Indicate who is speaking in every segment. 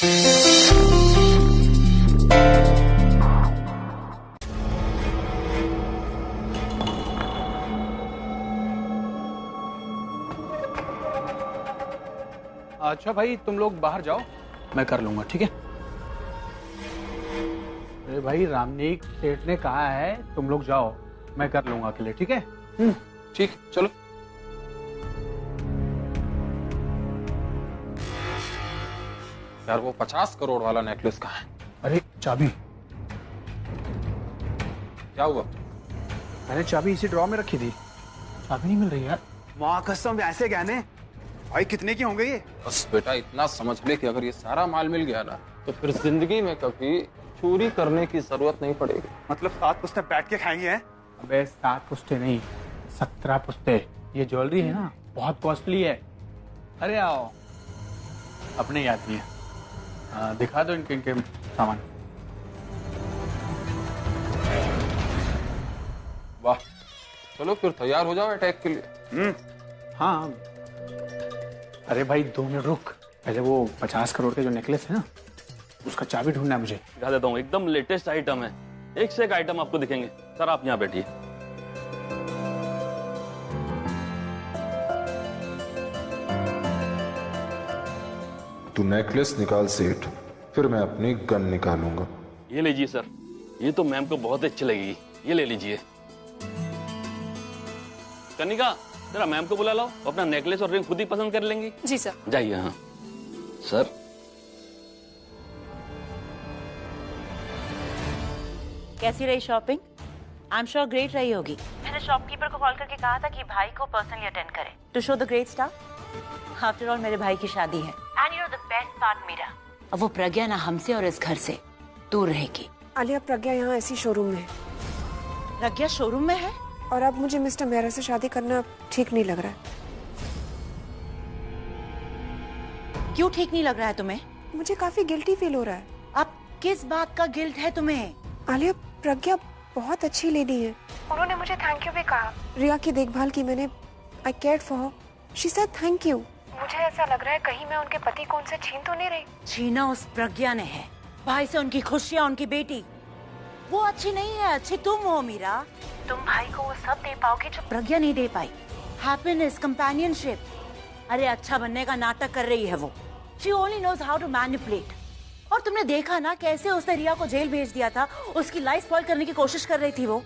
Speaker 1: अच्छा भाई, तुम लोग बाहर जाओ, मैं कर लूंगा, ठीक है? अरे भाई, रामनीक सेठ ने कहा है तुम लोग जाओ, मैं कर लूंगा अकेले, ठीक है?
Speaker 2: ठीक, चलो। यार वो 50 करोड़ वाला नेकलेस कहाँ है?
Speaker 1: अरे चाबी।
Speaker 2: क्या हुआ?
Speaker 1: मैंने चाबी इसी ड्रॉ में रखी थी, चाबी नहीं मिल रही यार।
Speaker 3: माँ कसम, ऐसे गहने भाई कितने की होंगे ये?
Speaker 2: बस बेटा इतना समझ ले कि अगर ये सारा माल मिल गया ना तो फिर जिंदगी में कभी चोरी करने की जरूरत नहीं पड़ेगी।
Speaker 3: मतलब 7 पुश्ते बैठ के खाएंगे हैं?
Speaker 1: अबे 7 पुश्ते नहीं, 17 पुश्ते। ये ज्वेलरी है ना, बहुत कॉस्टली है। अरे आओ, अपने याद नहीं है, दिखा दो इनके इनके सामान।
Speaker 2: वाह, चलो फिर तैयार हो जाओ अटैक के लिए।
Speaker 1: हाँ। अरे भाई 2 मिनट रुक, पहले वो 50 करोड़ के जो नेकलेस है ना, उसका चाबी ढूंढना है मुझे।
Speaker 4: दिखा देता हूँ, एकदम लेटेस्ट आइटम है, एक से एक आइटम आपको दिखेंगे। सर आप यहाँ बैठिए।
Speaker 5: तू नेकलेस निकाल सेठ, फिर मैं अपनी गन निकालूंगा।
Speaker 4: ये लीजिए सर, ये तो मैम को बहुत अच्छी लगेगी, ये ले लीजिए। कनिका, जरा मैम को बुला लाओ, अपना नेकलेस और रिंग खुद ही पसंद कर लेंगी।
Speaker 6: जी सर।
Speaker 4: जाइए। हाँ सर।
Speaker 7: कैसी रही shopping? I am sure great रही होगी। मैंने शॉपकीपर को कॉल करके कहा था कि भाई को पर्सनली अटेंड करे to show the great staff. After all मेरे भाई की शादी है and you are the best part Meera. अब वो प्रज्ञा ना हमसे और इस घर से दूर रहेगी।
Speaker 6: आलिया, प्रज्ञा यहाँ ऐसी शोरूम में है।
Speaker 7: प्रज्ञा शोरूम में है?
Speaker 6: और अब मुझे मिस्टर मेहरा से शादी करना ठीक नहीं लग रहा है।
Speaker 7: क्यों ठीक नहीं लग रहा है तुम्हें?
Speaker 6: मुझे काफी गिल्टी फील हो रहा है।
Speaker 7: अब किस बात का गिल्ट है तुम्हें?
Speaker 6: आलिया, प्रज्ञा बहुत अच्छी लेडी है। उन्होंने मुझे थैंक यू भी कहा। रिया की देखभाल की मैंने। I cared for her. She said thank you. मुझे ऐसा लग रहा है कहीं मैं उनके पति को उनसे छीन तो नहीं रही।
Speaker 7: छीना उस प्रज्ञा ने है, भाई से उनकी खुशियाँ, उनकी बेटी। वो अच्छी नहीं है, अच्छी तुम हो मीरा। तुम भाई को वो सब दे पाओगे जो प्रज्ञा नहीं दे पाई। Happiness, companionship. अरे अच्छा बनने का नाटक कर रही है वो। She only knows how to manipulate. और तुमने देखा ना कैसे उसने रिया को जेल भेज दिया था, उसकी लाइफ स्पॉइल करने की कोशिश कर रही थी वो।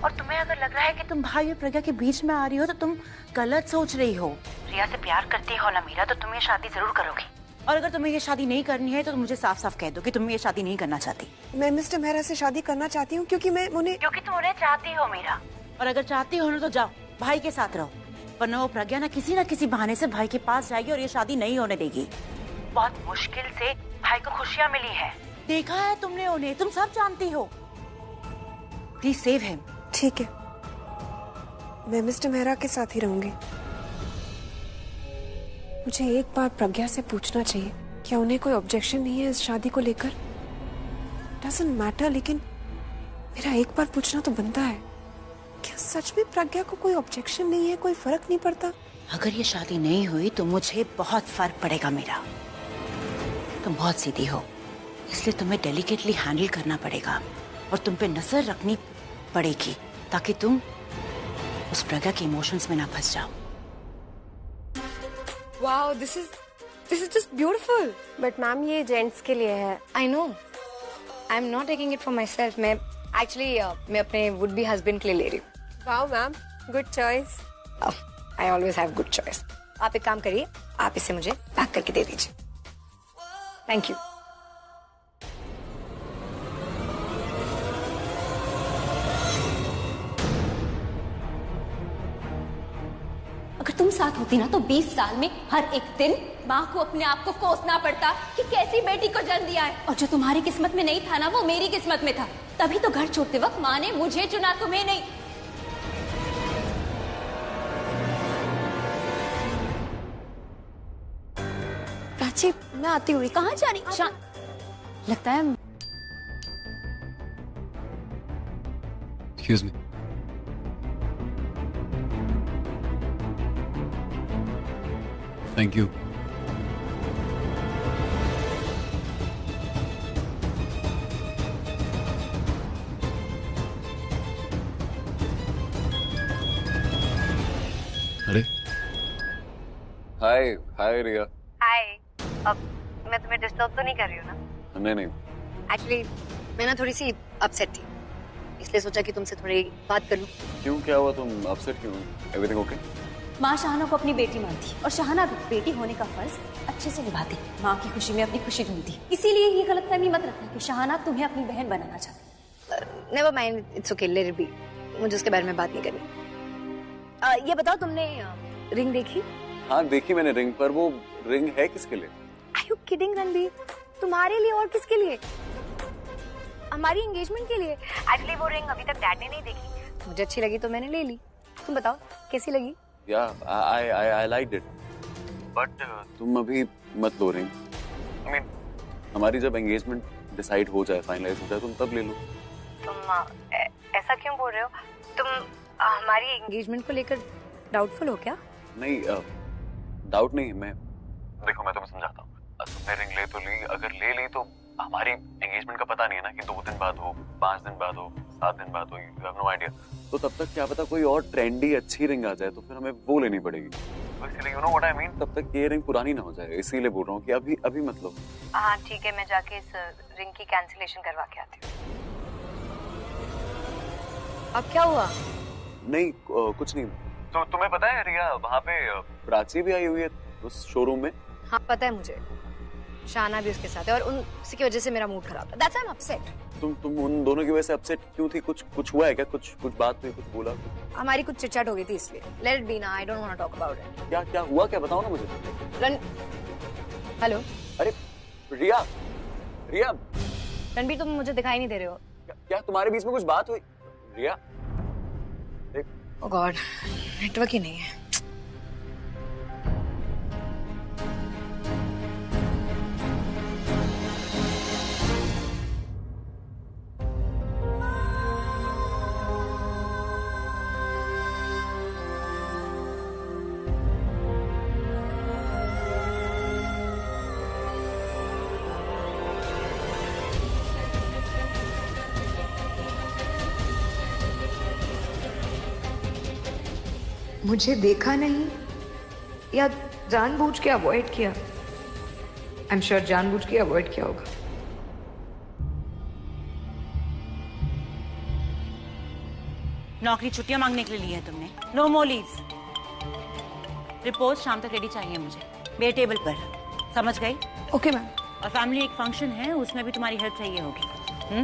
Speaker 7: और तुम्हें अगर लग रहा है कि तुम भाई और प्रज्ञा के बीच में आ रही हो तो तुम गलत सोच रही हो। रिया से प्यार करती हो ना मीरा, तो तुम ये शादी जरूर करोगी। और अगर तुम्हें ये शादी नहीं करनी है तो मुझे साफ साफ कह दो कि तुम ये शादी नहीं करना चाहती।
Speaker 6: मैं मिस्टर मेहरा से शादी करना चाहती हूँ क्योंकि
Speaker 7: तुम उन्हें चाहती हो मीरा। और अगर चाहती हो ना तो जाओ, भाई के साथ रहो, वरना वो प्रज्ञा ना किसी बहाने से भाई के पास जाएगी और ये शादी नहीं होने देगी। बहुत मुश्किल से भाई को खुशियाँ मिली है, देखा है तुमने उन्हें, तुम सब जानती हो। Please save him.
Speaker 6: ठीक है, मैं मिस्टर मेहरा के साथ ही रहूंगी। मुझे एक बार प्रज्ञा से पूछना चाहिए, क्या उन्हें कोई ऑब्जेक्शन नहीं है इस शादी को लेकर? डजंट मैटर, लेकिन मेरा एक बार पूछना तो बनता है। क्या सच में प्रज्ञा को कोई ऑब्जेक्शन नहीं है? कोई फर्क नहीं पड़ता?
Speaker 7: अगर ये शादी नहीं हुई तो मुझे बहुत फर्क पड़ेगा मीरा। तुम बहुत सीधी हो, इसलिए तुम्हें डेलिकेटली हैंडल करना पड़ेगा और तुम पे नजर रखनी पड़ेगी ताकि तुम उस प्रज्ञा के इमोशंस में ना फंस जाओ।
Speaker 8: Wow, this is just beautiful. But ma'am ये जेंट्स के लिए है. I know. I'm not taking it for myself. मैं अपने would be husband के लिए ले रही हूँ.
Speaker 6: Wow ma'am, good choice.
Speaker 8: I always have good choice. आप एक काम करिए, आप इसे मुझे पैक करके दे दीजिए. Thank you.
Speaker 9: अगर तुम साथ होती ना तो 20 साल में हर एक दिन माँ को अपने आप को कोसना पड़ता कि कैसी बेटी को जन्म दिया है। और जो तुम्हारी किस्मत में नहीं था ना, वो मेरी किस्मत में था। तभी तो घर छोड़ते वक्त माँ ने मुझे चुना, तुम्हें नहीं। प्राची, मैं आती हुई। कहाँ जा रही? लगता है
Speaker 2: Excuse me. Thank you. हाय हाय रिया।
Speaker 8: हाय। अब मैं तुम्हें डिस्टर्ब तो नहीं कर रही हूँ ना?
Speaker 2: नहीं नहीं।
Speaker 8: एक्चुअली मैं ना थोड़ी सी अपसेट थी, इसलिए सोचा कि तुमसे थोड़ी बात कर लूं।
Speaker 2: क्यों, क्या हुआ? तुम अपसेट क्यों? Everything okay?
Speaker 9: माँ शाहाना को अपनी बेटी मानती और शाहाना भी बेटी होने का फर्ज अच्छे से निभाती, माँ की खुशी में अपनी खुशी ढूंढती। इसीलिए ये गलतफहमी मत रखना कि शाहाना तुम्हें अपनी बहन बनाना चाहती।
Speaker 8: Never mind, it's okay, let it be. मुझे उसके बारे में बात नहीं करनी। ये बताओ, तुमने रिंग देखी?
Speaker 2: हाँ देखी मैंने रिंग, पर वो रिंग है किसके लिए?
Speaker 8: Are you kidding Ranbir? तुम्हारे लिए और किसके लिए? हमारी एंगेजमेंट के लिए। एक्चुअली वो रिंग अभी तक डैड ने नहीं देखी, मुझे अच्छी लगी तो मैंने ले ली। तुम बताओ कैसी लगी?
Speaker 2: Yeah, I liked it. But तुम अभी मत लो रिंग। I mean, हमारी जब एंगेजमेंट डिसाइड हो जाए, फाइनलाइज हो जाए, तुम तब ले लो।
Speaker 8: तुम ऐसा क्यों बोल रहे हो? तुम हमारी एंगेजमेंट को लेकर डाउटफुल हो क्या?
Speaker 2: नहीं, डाउट नहीं है। मैं देखो, मैं तुम्हें समझाता हूँ। तुमने रिंग ले तो ली, अगर ले ली तो हमारी एंगेजमेंट का पता नहीं है ना कि 2 दिन बाद हो, 5 दिन बाद हो, 7 दिन बाद हो, यू हैव नो आइडिया। तो तब तक क्या पता कोई और ट्रेंडी अच्छी रिंग आ जाए, तो फिर हमें वो लेनी पड़ेगी। तो इसीलिए you know what I mean, तब तक ये रिंग पुरानी ना हो जाए, इसीलिए बोल रहा हूँ कि अभी मत लो।
Speaker 8: हाँ ठीक है, मैं जाके इस रिंग की कैंसिलेशन करवा के आती हूँ। अब क्या हुआ?
Speaker 2: नहीं कुछ नहीं। तो तुम्हें पता है रिया, वहाँ पे प्राची भी आई हुई है उस शोरूम में।
Speaker 8: हाँ पता है मुझे, शाहाना भी उसके साथ है और उसी की वजह से मेरा मूड खराब था। That's why I'm upset.
Speaker 2: तुम उन दोनों की वजह से अपसेट क्यों थी? कुछ हुआ है क्या? कुछ बात हुई, कुछ बोला?
Speaker 8: हमारी कुछ चिटचाट हो गई थी, इसलिए। Let it be ना, I don't want to talk about it.
Speaker 2: क्या हुआ, क्या बताओ ना मुझे।
Speaker 8: हेलो।
Speaker 2: अरे रिया
Speaker 8: रणबीर, तुम मुझे दिखाई नहीं दे रहे हो
Speaker 2: क्या तुम्हारे बीच में कुछ बात हुई? रिया,
Speaker 8: ओह गॉड, नेटवर्क ही नहीं है।
Speaker 10: मुझे देखा नहीं या जानबूझ के अवॉइड किया? आई एम श्योर जानबूझ के अवॉइड किया होगा।
Speaker 7: नौकरी छुट्टियां मांगने के लिए ली है तुमने? नो मोर लीव्स। रिपोर्ट शाम तक रेडी चाहिए मुझे, मेरे टेबल पर। समझ गई?
Speaker 6: Okay ma'am.
Speaker 7: और फैमिली एक फंक्शन है, उसमें भी तुम्हारी हेल्प चाहिए होगी।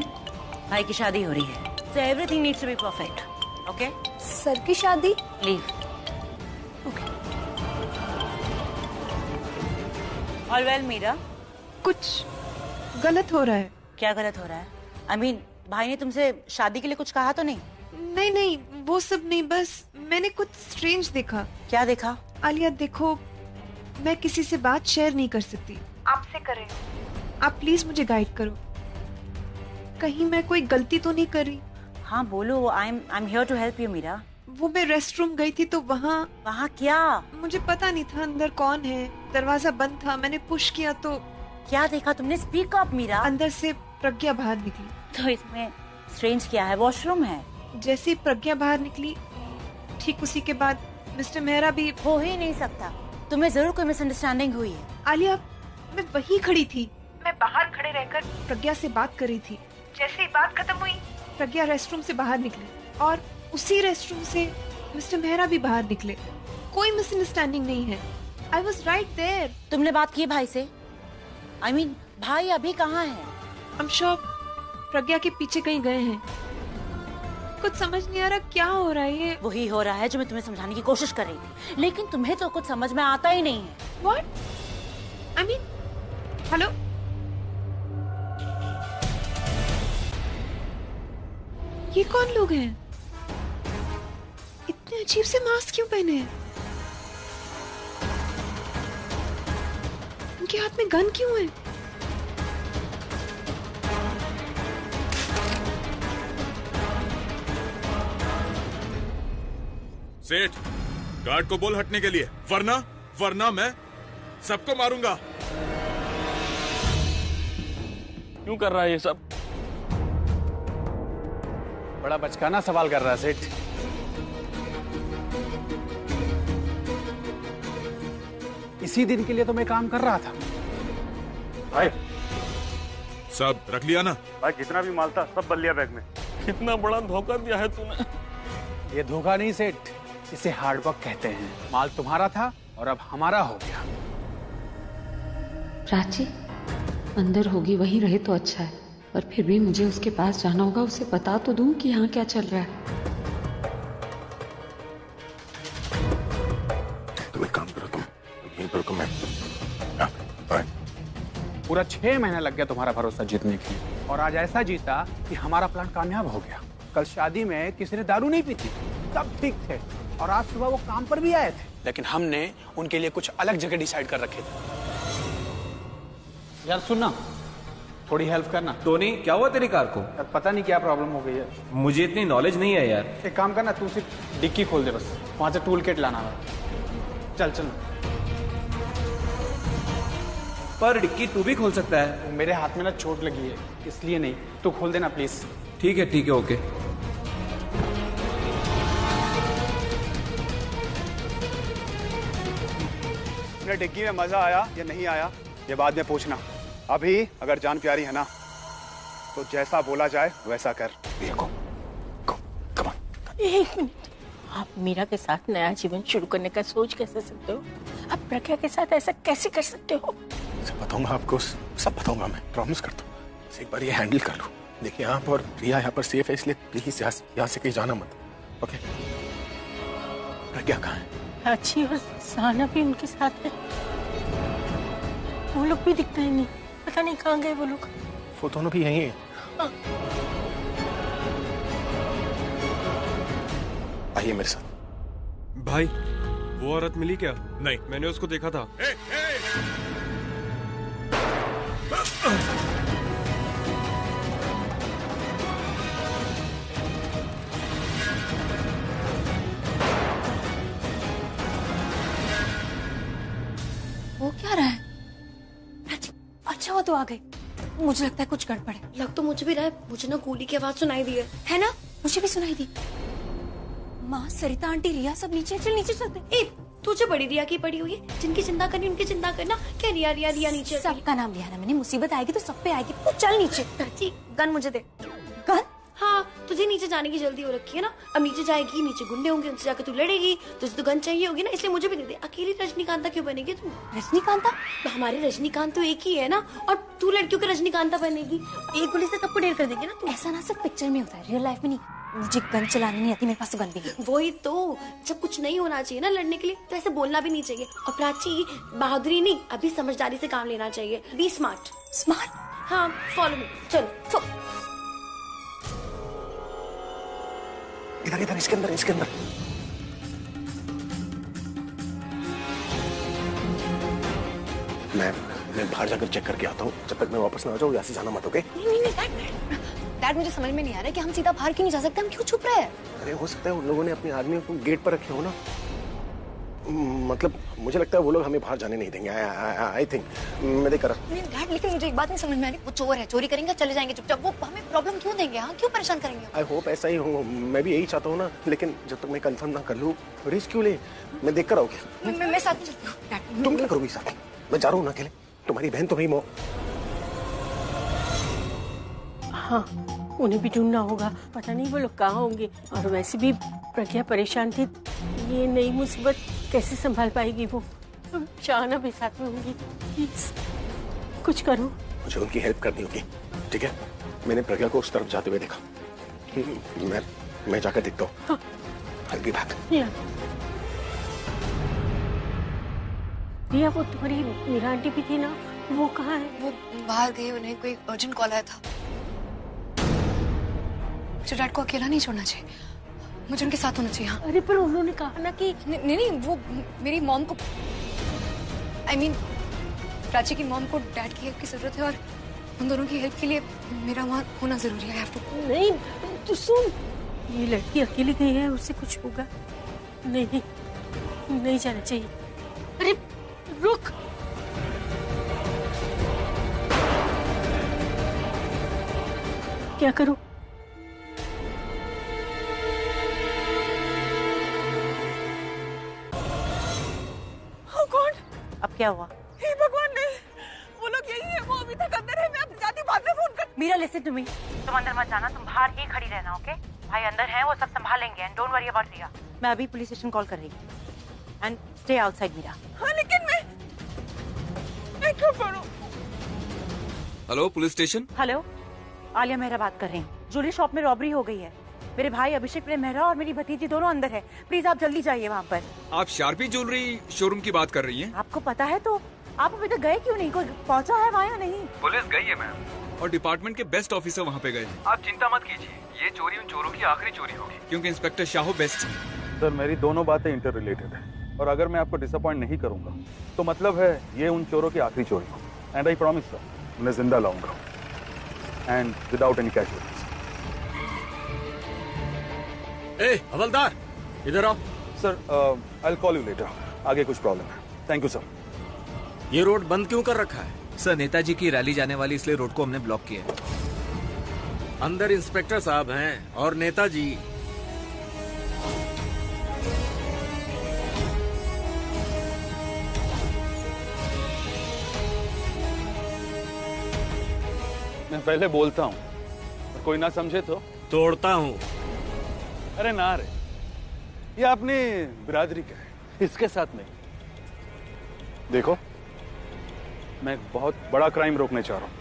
Speaker 7: भाई की शादी हो रही है, so everything needs to be perfect. Okay?
Speaker 6: Sir की शादी?
Speaker 7: Leave.
Speaker 6: Okay.
Speaker 7: All well Meera?
Speaker 6: कुछ गलत हो रहा है।
Speaker 7: क्या गलत हो रहा है? I mean, भाई ने तुमसे शादी के लिए कुछ कहा तो नहीं?
Speaker 6: नहीं, वो सब नहीं, बस मैंने कुछ स्ट्रेंज देखा।
Speaker 7: क्या देखा?
Speaker 6: आलिया देखो, मैं किसी से बात शेयर नहीं कर सकती, आपसे करें। आप प्लीज मुझे गाइड करो, कहीं मैं कोई गलती तो नहीं कर रही।
Speaker 7: हाँ बोलो, I am here to help you Meera.
Speaker 6: वो मैं रेस्ट रूम गई थी तो वहाँ
Speaker 7: क्या?
Speaker 6: मुझे पता नहीं था अंदर कौन है, दरवाजा बंद था, मैंने पुश किया तो
Speaker 7: क्या देखा तुमने? Speak up Meera.
Speaker 6: अंदर से प्रज्ञा बाहर निकली।
Speaker 7: तो इसमें स्ट्रेंज क्या है? वॉशरूम है।
Speaker 6: जैसे प्रज्ञा बाहर निकली, ठीक उसी के बाद मिस्टर मेहरा भी।
Speaker 7: हो ही नहीं सकता, तुम्हें जरूर कोई मिसअंडरस्टैंडिंग हुई है।
Speaker 6: आलिया, मैं वहीं खड़ी थी, मैं बाहर खड़े रहकर प्रज्ञा से बात कर रही थी। जैसे ही बात खत्म हुई, प्रज्ञा रेस्टरूम से बाहर निकली और उसी रेस्टरूम से मिस्टर मेहरा भी बाहर निकले। कोई मिसअंडरस्टैंडिंग नहीं है। I was right there.
Speaker 7: तुमने बात की भाई से? I mean, भाई अभी कहाँ है?
Speaker 6: I'm sure प्रज्ञा के पीछे कहीं गए हैं। कुछ समझ नहीं आ रहा क्या हो रहा है ये।
Speaker 7: वही हो रहा है जो मैं तुम्हें समझाने की कोशिश कर रही थी, लेकिन तुम्हें तो कुछ समझ में आता ही नहीं है।
Speaker 6: What? I mean, hello? ये कौन लोग हैं? इतने अजीब से मास्क क्यों पहने हैं? उनके हाथ में गन क्यों है?
Speaker 11: सेठ, गार्ड को बोल हटने के लिए, वरना मैं सबको मारूंगा।
Speaker 4: क्यों कर रहा है ये सब?
Speaker 1: बड़ा बचकाना सवाल कर रहा है सेठ। इसी दिन के लिए तो मैं काम कर रहा था।
Speaker 11: भाई सब रख लिया ना?
Speaker 12: भाई जितना भी माल था सब बल लिया बैग में।
Speaker 4: कितना बड़ा धोखा दिया है तूने।
Speaker 1: ये धोखा नहीं सेठ, इसे हार्डवर्क कहते हैं। माल तुम्हारा था और अब हमारा हो गया।
Speaker 13: प्राची अंदर होगी, वहीं रहे तो अच्छा है, पर फिर भी मुझे उसके पास जाना होगा। उसे बता तो दूं कि यहाँ क्या चल रहा है।
Speaker 14: तुम एक काम करो, तुम यहीं पर रुको, मैं
Speaker 1: पूरा 6 महीने लग गया तुम्हारा भरोसा जीतने के लिए, और आज ऐसा जीता कि हमारा प्लान कामयाब हो गया। कल शादी में किसी ने दारू नहीं पी थी, सब ठीक थे, और आज सुबह वो काम पर भी आए थे, लेकिन हमने उनके लिए कुछ अलग जगह डिसाइड कर रखे थे। यार सुनना, थोड़ी हेल्प करना।
Speaker 15: टोनी, क्या हुआ तेरी कार को?
Speaker 1: यार पता नहीं क्या प्रॉब्लम हो गई है।
Speaker 15: मुझे इतनी नॉलेज नहीं है यार।
Speaker 1: एक काम करना, तू सिर्फ डिक्की खोल दे, बस वहां से टूल किट लाना है। चल चल।
Speaker 15: पर डिक्की तू भी खोल सकता है।
Speaker 1: मेरे हाथ में ना चोट लगी है, इसलिए नहीं। तू खोल देना प्लीज।
Speaker 15: ठीक है ओके।
Speaker 3: अपने डिग्गी में मजा आया या नहीं आया ये बाद में पूछना। अभी अगर जान प्यारी है ना तो जैसा बोला जाए वैसा कर।
Speaker 16: एक मिनट, आप मीरा के साथ नया जीवन शुरू करने का सोच कैसे सकते हो? आप प्रज्ञा के साथ ऐसा कैसे कर सकते हो?
Speaker 14: सब बताऊंगा आपको, सब बताऊंगा, मैं प्रॉमिस करता हूँ। एक बार ये हैंडल कर लो। देखिए आप और प्रिया यहाँ पर सेफ है, इसलिए प्लीज यहाँ से कहीं जाना मत। ओके? प्रज्ञा कहाँ है?
Speaker 16: अच्छी और सहाना भी उनके साथ है। वो लोग भी दिखते नहीं, पता नहीं कहाँ गए वो लोग।
Speaker 14: वो दोनों भी यहीं है। आइए मेरे साथ।
Speaker 11: भाई वो औरत मिली क्या? नहीं, मैंने उसको देखा था।
Speaker 9: वो क्या रहा है? अच्छा वो तो आ गए। मुझे लगता है कुछ गड़बड़ है।
Speaker 8: लग तो मुझे भी रहा है। मुझे ना गोली की आवाज सुनाई दी है ना?
Speaker 9: मुझे भी सुनाई दी। माँ, सरिता आंटी, रिया सब नीचे। चल नीचे चलते।
Speaker 8: ए, तुझे बड़ी रिया की पड़ी हुई है। जिनकी चिंता करनी उनकी चिंता करना। क्या रिया रिया रिया नीचे?
Speaker 9: सबका नाम लिया ना मैंने। मुसीबत आएगी तो सब पे आएगी। तू चल नीचे।
Speaker 8: चाची गन मुझे दे।
Speaker 9: गन?
Speaker 8: हाँ, तुझे नीचे जाने की जल्दी हो रखी है ना। अब नीचे जाएगी, नीचे गुंडे होंगे, उनसे जाकर तू लड़ेगी। तुझे तो गन चाहिए होगी ना, इसलिए मुझे भी दे दे। अकेली रजनीकांता क्यों बनेगी तू?
Speaker 9: रजनीकांता?
Speaker 8: हमारे रजनीकांत तो एक ही है ना, और तू लड़कियों की रजनीकांता बनेगी। एक गोली से सबको ढेर कर देगी ना तू।
Speaker 9: ऐसा ना सिर्फ पिक्चर में होता है, रियल लाइफ में नहीं। मुझे गन चलानी नहीं आती, मेरे पास तो गन भी नहीं।
Speaker 8: वही तो, जब कुछ नहीं होना चाहिए ना लड़ने के लिए तो ऐसे बोलना भी नहीं चाहिए। और प्राची, बहादुरी नहीं, अभी समझदारी से काम लेना चाहिए। Be smart.
Speaker 9: स्मार्ट?
Speaker 8: हाँ, फॉलो मी। चल
Speaker 14: इधर इधर, इसके अंदर इसके अंदर। मैं बाहर जाकर चेक करके आता हूँ। जब तक मैं वापस ना आ जाऊँ यहाँ से जाना मत। ओके?
Speaker 8: डैड, मुझे समझ में नहीं आ रहा है कि हम सीधा बाहर क्यों नहीं जा सकते? हम क्यों छुप रहे हैं?
Speaker 14: अरे हो सकता है उन लोगों ने अपने आदमियों को गेट पर रखे हो ना। मतलब मुझे लगता है वो लोग हमें बाहर जाने नहीं देंगे। आई थिंक मैं देख रहा।
Speaker 8: नहीं डैड, लेकिन मुझे एक बात नहीं समझ में आ रही। वो चोर है, चोरी करेंगे, चले जाएंगे चुपचाप। वो हमें प्रॉब्लम क्यों देंगे? हाँ, क्यों परेशान करेंगे?
Speaker 14: आई होप ऐसा ही हो। मैं भी यही चाहता हूँ ना, लेकिन जब तक मैं कंफर्म ना कर लूँ रिस्क क्यों ले। मैं देख कर आऊँ क्या?
Speaker 8: मैं साथ में चलती हूँ।
Speaker 14: तुम क्या करोगी साथ? मैं जा रहा हूँ ना अकेले। तुम्हारी बहन तो नहीं मो।
Speaker 16: हाँ, उन्हें भी ढूंढना होगा। पता नहीं वो लोग कहाँ होंगे। और वैसे भी प्रज्ञा परेशान थी, ये नई मुसीबत कैसे संभाल पाएगी वो? शाहना भी साथ में होंगी। प्लीज कुछ करो।
Speaker 14: मुझे उनकी हेल्प करनी होगी, ठीक है? मैंने प्रज्ञा को उस तरफ जाते हुए देखा। मैं जाकर देखता हूँ।
Speaker 16: हाँ।
Speaker 14: I'll be back.
Speaker 16: रिया, वो तुम्हारी मीरा आंटी भी थी ना, वो कहाँ है?
Speaker 8: वो बाहर गई, उन्हें कोई अर्जेंट कॉल आया था। मुझे डैड को अकेला नहीं छोड़ना चाहिए, मुझे उनके साथ होना चाहिए। हाँ।
Speaker 16: अरे पर उन्होंने कहा ना कि
Speaker 8: नहीं, वो मेरी मॉम को, I mean, प्राची की मॉम को डैड की हेल्प की जरूरत है और उन दोनों की हेल्प के लिए मेरा वहाँ होना जरूरी है।
Speaker 16: नहीं, तू सुन, ये लड़की अकेली गई है, उससे कुछ होगा नहीं, नहीं जाना चाहिए। अरे रुक, क्या करूं?
Speaker 7: क्या हुआ?
Speaker 17: हे भगवान नहीं, वो लोग यही है, वो अभी तक अंदर है। मैं अब जाती बाद में फोन कर।
Speaker 7: मीरा लिसन टू मी, तुम अंदर मत जाना, तुम बाहर ही खड़ी रहना, ओके? भाई अंदर है, वो सब संभालेंगे एंड डोंट वरी अबाउट रिया। मैं अभी पुलिस स्टेशन कॉल कर रही हूँ एंड स्टे आउटसाइड मीरा।
Speaker 17: हाँ लेकिन मैं क्यों करूँ?
Speaker 18: Hello police station.
Speaker 7: Hello, Alia Mehra बात कर रही हूँ। ज्वेलरी शॉप में रॉबरी हो गई है। मेरे भाई अभिषेक प्रेम मेहरा और मेरी भतीजी दोनों अंदर है। प्लीज आप जल्दी जाइए वहाँ पर।
Speaker 18: आप शार्पी ज्वेलरी शोरूम की बात कर रही हैं?
Speaker 7: आपको पता है तो आप अभी तक गए क्यों नहीं? कोई पहुँचा है वहाँ या नहीं?
Speaker 18: पुलिस गई है मैम, और डिपार्टमेंट के बेस्ट ऑफिसर वहाँ पे गए। आप चिंता मत कीजिए, ये चोरी उन चोरों की आखिरी चोरी होगी, क्योंकि इंस्पेक्टर शाहू बेस्ट है।
Speaker 12: सर मेरी दोनों बातें इंटर रिलेटेड है, और अगर मैं आपको डिसअपॉइंट नहीं करूंगा तो मतलब है ये उन चोरों की आखिरी चोरी हो। एंड आई प्रॉमिस सर, मैं जिंदा लाऊंगा एंड विदाउट एनी कैजुअलिटीज।
Speaker 11: ए हवलदार, इधर आओ।
Speaker 12: Sir I will call you later, आगे कुछ प्रॉब्लम है। Thank you sir.
Speaker 11: ये रोड बंद क्यों कर रखा है?
Speaker 15: सर नेताजी की रैली जाने वाली, इसलिए रोड को हमने ब्लॉक किया है।
Speaker 11: अंदर इंस्पेक्टर साहब हैं और नेताजी।
Speaker 12: मैं पहले बोलता हूँ, और कोई ना समझे तो
Speaker 11: तोड़ता हूँ।
Speaker 12: अरे ना रे, ये अपनी बिरादरी का है, इसके साथ नहीं। देखो, मैं एक बहुत बड़ा क्राइम रोकने चाह रहा हूँ,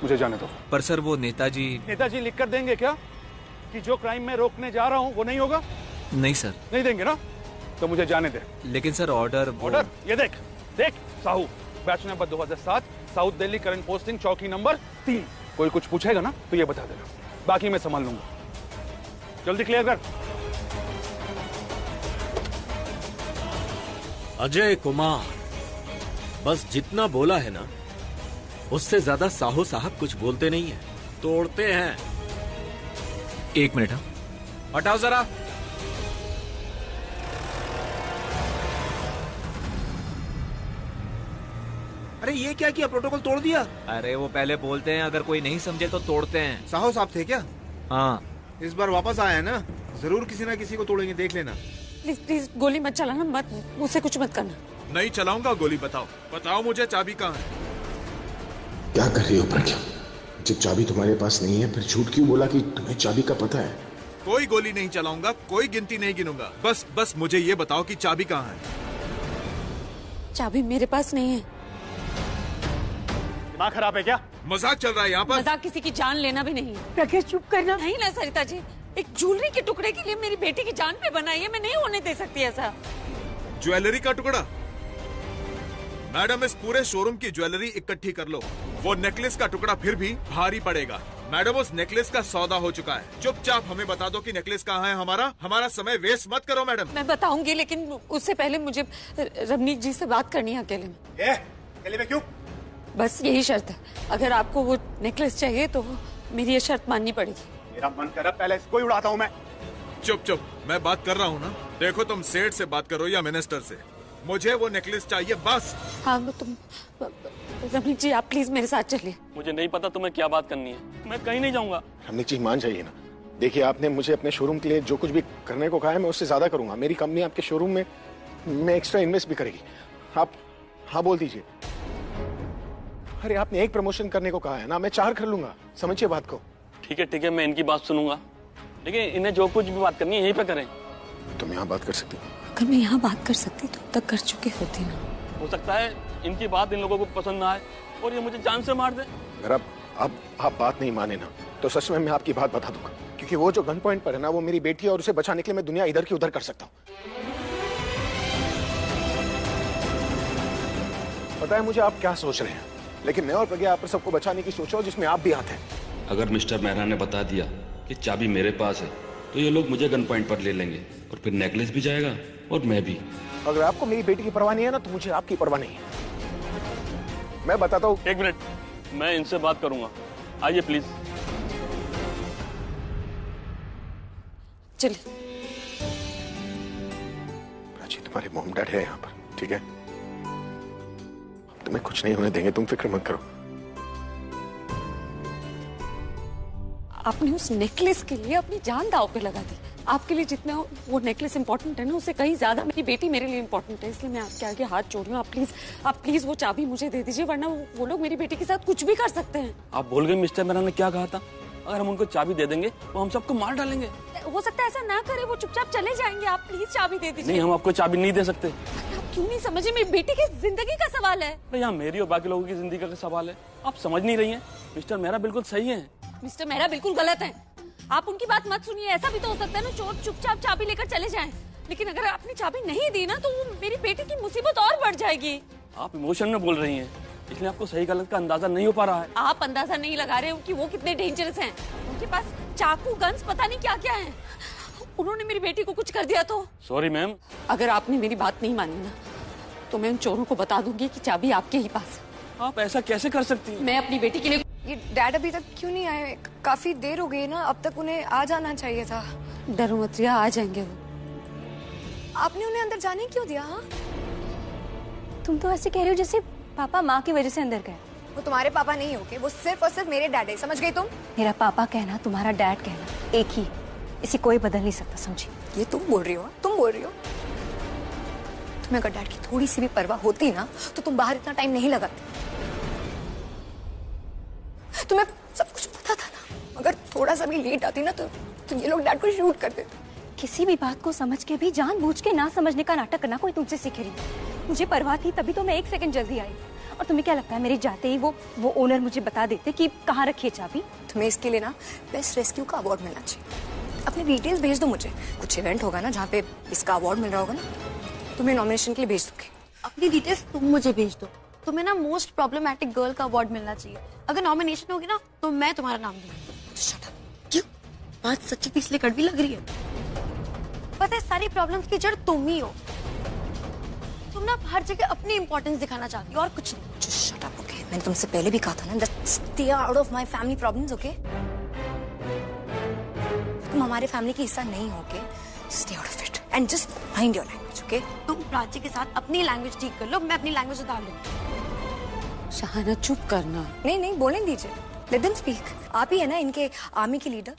Speaker 12: मुझे जाने दो।
Speaker 15: पर सर वो नेताजी
Speaker 12: लिख कर देंगे क्या कि जो क्राइम मैं रोकने जा रहा हूँ वो नहीं होगा?
Speaker 15: नहीं सर।
Speaker 12: नहीं देंगे ना, तो मुझे जाने दे।
Speaker 15: लेकिन सर ऑर्डर
Speaker 12: ये देख Sahu, batch number 2007, south Delhi, current posting, चौकी नंबर 3। कोई कुछ पूछेगा ना तो ये बता देना, बाकी मैं संभाल लूंगा। जल्दी क्लियर कर।
Speaker 11: अजय कुमार, बस जितना बोला है ना उससे ज्यादा साहू साहब कुछ बोलते नहीं है, तोड़ते हैं।
Speaker 15: 1 मिनट, हटाओ जरा।
Speaker 14: अरे ये क्या किया, प्रोटोकॉल तोड़ दिया?
Speaker 15: अरे वो पहले बोलते हैं, अगर कोई नहीं समझे तो तोड़ते हैं।
Speaker 14: साहू साहब थे क्या?
Speaker 15: हाँ।
Speaker 14: इस बार वापस आया है ना, जरूर किसी ना किसी को तोड़ेंगे, देख लेना।
Speaker 13: प्लीज प्लीज गोली मत चलाना, मत मुझसे कुछ मत करना।
Speaker 11: नहीं चलाऊंगा गोली। बताओ मुझे चाबी कहाँ है?
Speaker 5: क्या कर रही हो प्रज्ञा? जब चाबी तुम्हारे पास नहीं है फिर झूठ क्यों बोला कि तुम्हें चाबी का पता है?
Speaker 11: कोई गोली नहीं चलाऊंगा, कोई गिनती नहीं गिनूंगा। बस मुझे ये बताओ कि चाबी कहाँ है?
Speaker 13: चाबी मेरे पास नहीं है।
Speaker 12: दिमाग खराब है क्या?
Speaker 11: मजाक चल रहा है यहाँ पर?
Speaker 13: मजाक किसी की जान लेना भी नहीं है।
Speaker 16: प्रज्ञा चुप करना।
Speaker 13: नहीं ना सरिता जी, एक ज्वेलरी के टुकड़े के लिए मेरी बेटी की जान पे बनाई है, मैं नहीं होने दे सकती ऐसा।
Speaker 11: ज्वेलरी का टुकड़ा? मैडम इस पूरे शोरूम की ज्वेलरी इकट्ठी कर लो, वो नेकलेस का टुकड़ा फिर भी भारी पड़ेगा। मैडम उस नेकलेस का सौदा हो चुका है, चुपचाप हमें बता दो कि नेकलेस कहाँ है। हमारा समय वेस्ट मत करो मैडम।
Speaker 13: मैं बताऊंगी, लेकिन उससे पहले मुझे रवनीत जी से बात करनी है अकेले में।
Speaker 12: अकेले में क्यों?
Speaker 13: बस यही शर्त है, अगर आपको वो नेकलेस चाहिए तो मेरी ये शर्त माननी पड़ेगी।
Speaker 12: मेरा मन कर रहा पहले इसको ही उड़ाता हूँ मैं।
Speaker 11: चुप, मैं बात कर रहा हूँ ना। देखो तुम सेठ से बात करो या मिनिस्टर से, मुझे वो नेकलेस चाहिए बस।
Speaker 13: हाँ तुम रवनीत जी आप प्लीज मेरे साथ चलिए।
Speaker 4: मुझे नहीं पता तुम्हें क्या बात करनी है, मैं कहीं नहीं जाऊंगा।
Speaker 14: रवनीत जी मान जाइए ना, देखिए आपने मुझे अपने शोरूम के लिए जो कुछ भी करने को कहा है मैं उससे ज्यादा करूंगा। मेरी कंपनी आपके शोरूम में एक्स्ट्रा इन्वेस्ट भी करेगी। आप हाँ बोल दीजिए। अरे आपने एक प्रमोशन करने को कहा है ना, मैं 4 कर लूंगा, समझिए बात को।
Speaker 4: ठीक है, मैं इनकी बात सुनूंगा, लेकिन इन्हें जो कुछ भी बात करनी है यहीं पे करें।
Speaker 14: तुम यहाँ बात कर सकती हो?
Speaker 13: अगर मैं यहाँ बात कर सकती तो तक कर चुकी होती ना।
Speaker 4: हो सकता है इनकी बात इन लोगों को पसंद ना आए और ये मुझे जान से मार दे।
Speaker 14: अगर आप बात नहीं माने ना तो सच में मैं आपकी बात बता दूंगा, क्योंकि वो जो गन पॉइंट पर है ना वो मेरी बेटी है, और उसे बचाने के लिए मैं दुनिया इधर की उधर कर सकता हूँ। पता है मुझे आप क्या सोच रहे हैं, लेकिन मैं और प्रज्ञा आप पर सबको बचाने की सोच रहा हूँ, जिसमें आप भी आते हैं।
Speaker 19: अगर मिस्टर मेहरा ने बता दिया कि चाबी मेरे पास है तो ये लोग मुझे गन पॉइंट पर ले लेंगे और फिर नेकलेस भी जाएगा और मैं भी।
Speaker 14: अगर आपको मेरी बेटी की परवाह नहीं है ना तो मुझे आपकी परवाह नहीं है। मैं बताता हूँ।
Speaker 4: 1 मिनट, मैं इनसे बात करूंगा, आइए प्लीज।
Speaker 13: चलिए।
Speaker 14: प्राची तुम्हारे मॉम डैड है यहाँ पर, ठीक है? तुम्हें कुछ नहीं होने देंगे, तुम फिक्र मत करो।
Speaker 13: आपने उस नेकलेस के लिए अपनी जान दांव पे लगा दी। आपके लिए जितना वो नेकलेस इंपॉर्टेंट है ना, उससे कहीं ज्यादा मेरी बेटी मेरे लिए इंपॉर्टेंट है। इसलिए मैं आपके आगे हाथ जोड़ रही हूँ। आप प्लीज वो चाबी मुझे दे दीजिए, वरना वो लोग मेरी बेटी के साथ कुछ भी कर सकते हैं।
Speaker 4: आप भूल गए मिस्टर मेहरा ने क्या कहा था? अगर हम उनको चाबी दे देंगे वो हम सबको मार डालेंगे।
Speaker 13: हो सकता है ऐसा ना करे, वो चुपचाप चले जाएंगे। आप प्लीज चाबी दे दीजिए।
Speaker 4: नहीं, हम आपको चाबी नहीं दे सकते।
Speaker 13: आप क्यों नहीं समझे? मेरी बेटी की जिंदगी का सवाल है।
Speaker 4: यहाँ मेरी और बाकी लोगों की जिंदगी का सवाल है। आप समझ नहीं रही हैं। मिस्टर मेहरा बिल्कुल सही है।
Speaker 13: मिस्टर मेहरा बिल्कुल गलत है। आप उनकी बात मत सुनिए। ऐसा भी तो हो सकता है ना, चोर चुपचाप चाबी लेकर चले जाएं। लेकिन अगर आपने चाबी नहीं दी ना, तो वो मेरी बेटी की मुसीबत और बढ़ जाएगी।
Speaker 4: आप इमोशन में बोल रही हैं, इसलिए आपको सही गलत का अंदाजा नहीं हो पा रहा है।
Speaker 13: आप अंदाजा नहीं लगा रहे हो कि वो कितने डेंजरस हैं। उनके पास चाकू, गन्स, पता नहीं क्या क्या है। उन्होंने मेरी बेटी को कुछ कर दिया तो?
Speaker 4: Sorry ma'am.
Speaker 13: अगर आपने मेरी बात नहीं मानी ना, तो मैं उन चोरों को बता दूंगी कि चाबी आपके ही पास है।
Speaker 4: आप ऐसा कैसे कर सकती हैं?
Speaker 13: मैं अपनी बेटी के लिए।
Speaker 8: ये डैड अभी तक क्यों नहीं आए? काफी देर हो गई ना, अब तक उन्हें आ जाना चाहिए था।
Speaker 13: डरो मत रिया, आ जाएंगे वो।
Speaker 8: आपने उन्हें अंदर जाने क्यों दिया? हाँ,
Speaker 9: तुम तो ऐसे कह रहे हो जैसे पापा माँ की वजह से अंदर गए।
Speaker 8: वो तुम्हारे पापा नहीं होके, वो सिर्फ और सिर्फ मेरे डैड है, समझ गई तुम?
Speaker 9: मेरा पापा कहना, तुम्हारा डैड कहना एक ही, इसे कोई बदल नहीं सकता, समझी?
Speaker 8: ये तुम बोल रही हो? तुम बोल रही हो? तुम्हें अगर डैड की थोड़ी सी भी परवाह होती ना, तो तुम बाहर इतना टाइम नहीं लगाती। तुम्हें सब कुछ पता था ना। अगर थोड़ा सा भी लेट आती ना, तो ये लोग डैड को शूट कर देते।
Speaker 9: किसी भी बात को समझ के भी जानबूझ के ना समझने का नाटक करना कोई तुमसे सीख रही। मुझे परवाह थी, तभी तो मैं 1 सेकंड जल्दी आई। और तुम्हें क्या लगता है मेरे जाते ही वो ओनर मुझे बता देते कि कहाँ रखी है चाबी?
Speaker 8: तुम्हें इसके लिए ना बेस्ट रेस्क्यू का अवार्ड मिलना चाहिए। अपनी डिटेल्स भेज दो मुझे। कुछ इवेंट होगा ना जहाँ पे इसका अवार्ड मिल रहा होगा ना, तुम्हें नॉमिनेशन के लिए भेज दूंगी।
Speaker 20: अपनी डिटेल्स तुम मुझे भेज दो। तुम्हें ना मोस्ट प्रॉब्लमैटिक गर्ल का अवार्ड मिलना चाहिए। अगर नॉमिनेशन होगी ना, तो मैं तुम्हारा नाम दूंगी।
Speaker 8: Shut up.
Speaker 20: क्यों? बात सच्ची थी इसलिए कड़वी लग रही है। पता है सारी प्रॉब्लम्स की जड़ तुम ही हो। तुम ना हर जगह अपनी इंपॉर्टेंस दिखाना चाहती हो और कुछ नहीं।
Speaker 8: Shut up, okay? मैंने तुमसे पहले भी कहा था ना, stay out of my family problems, okay? तुम हमारे फैमिली की हिस्सा नहीं होगे। Stay out of it and just mind your language, okay?
Speaker 20: तुम प्राची के साथ अपनी लैंग्वेज ठीक कर लो, मैं अपनी लैंग्वेज उतार लूंगी।
Speaker 13: शहाना चुप करना।
Speaker 8: नहीं, बोलने दीजिए। Let them speak. आप ही है ना इनके आर्मी के लीडर।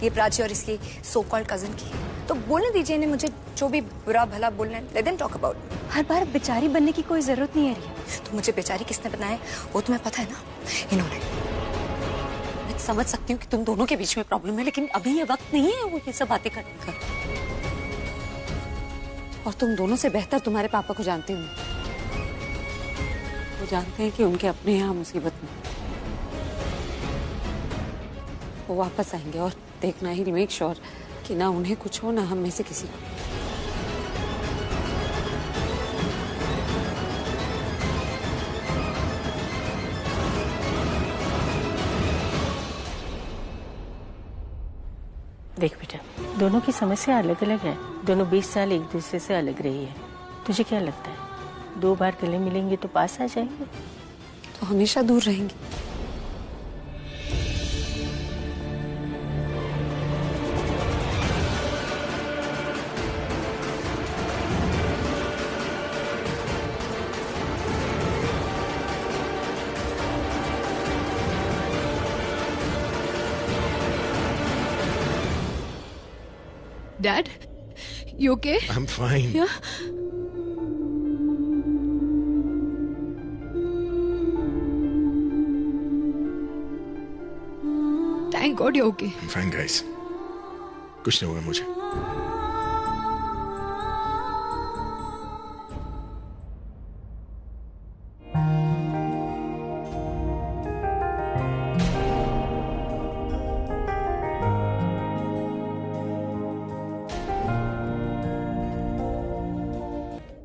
Speaker 8: ये प्राची और इसकी सो कॉल्ड कजन की, तो बोलने दीजिए इन्हें, मुझे जो भी बुरा भला बोलना है। Let them talk about.
Speaker 9: हर बार बेचारी बनने की कोई जरूरत नहीं है रिया।
Speaker 8: तो मुझे बेचारी किसने बनाया वो तुम्हें पता है ना? इन्होंने।
Speaker 13: मैं समझ सकती हूँ कि तुम दोनों के बीच में प्रॉब्लम है, लेकिन अभी ये वक्त नहीं है वो ये सब बातें करने का। और तुम दोनों से बेहतर तुम्हारे पापा को जानती हूँ। वो जानते हैं कि उनके अपने यहाँ मुसीबत में वो वापस आएंगे। और देखना ही मेक श्योर कि ना उन्हें कुछ हो ना हम में से किसी को।
Speaker 16: देख बेटा, दोनों की समस्या अलग अलग है। दोनों 20 साल एक दूसरे से अलग रही है। तुझे क्या लगता है 2 बार गले मिलेंगे तो पास आ जाएंगे?
Speaker 13: तो हमेशा दूर रहेंगे।
Speaker 20: Dad, you okay?
Speaker 5: I'm fine.
Speaker 20: Yeah. Thank God you're okay.
Speaker 5: I'm fine, guys. कुछ नहीं हुआ मुझे।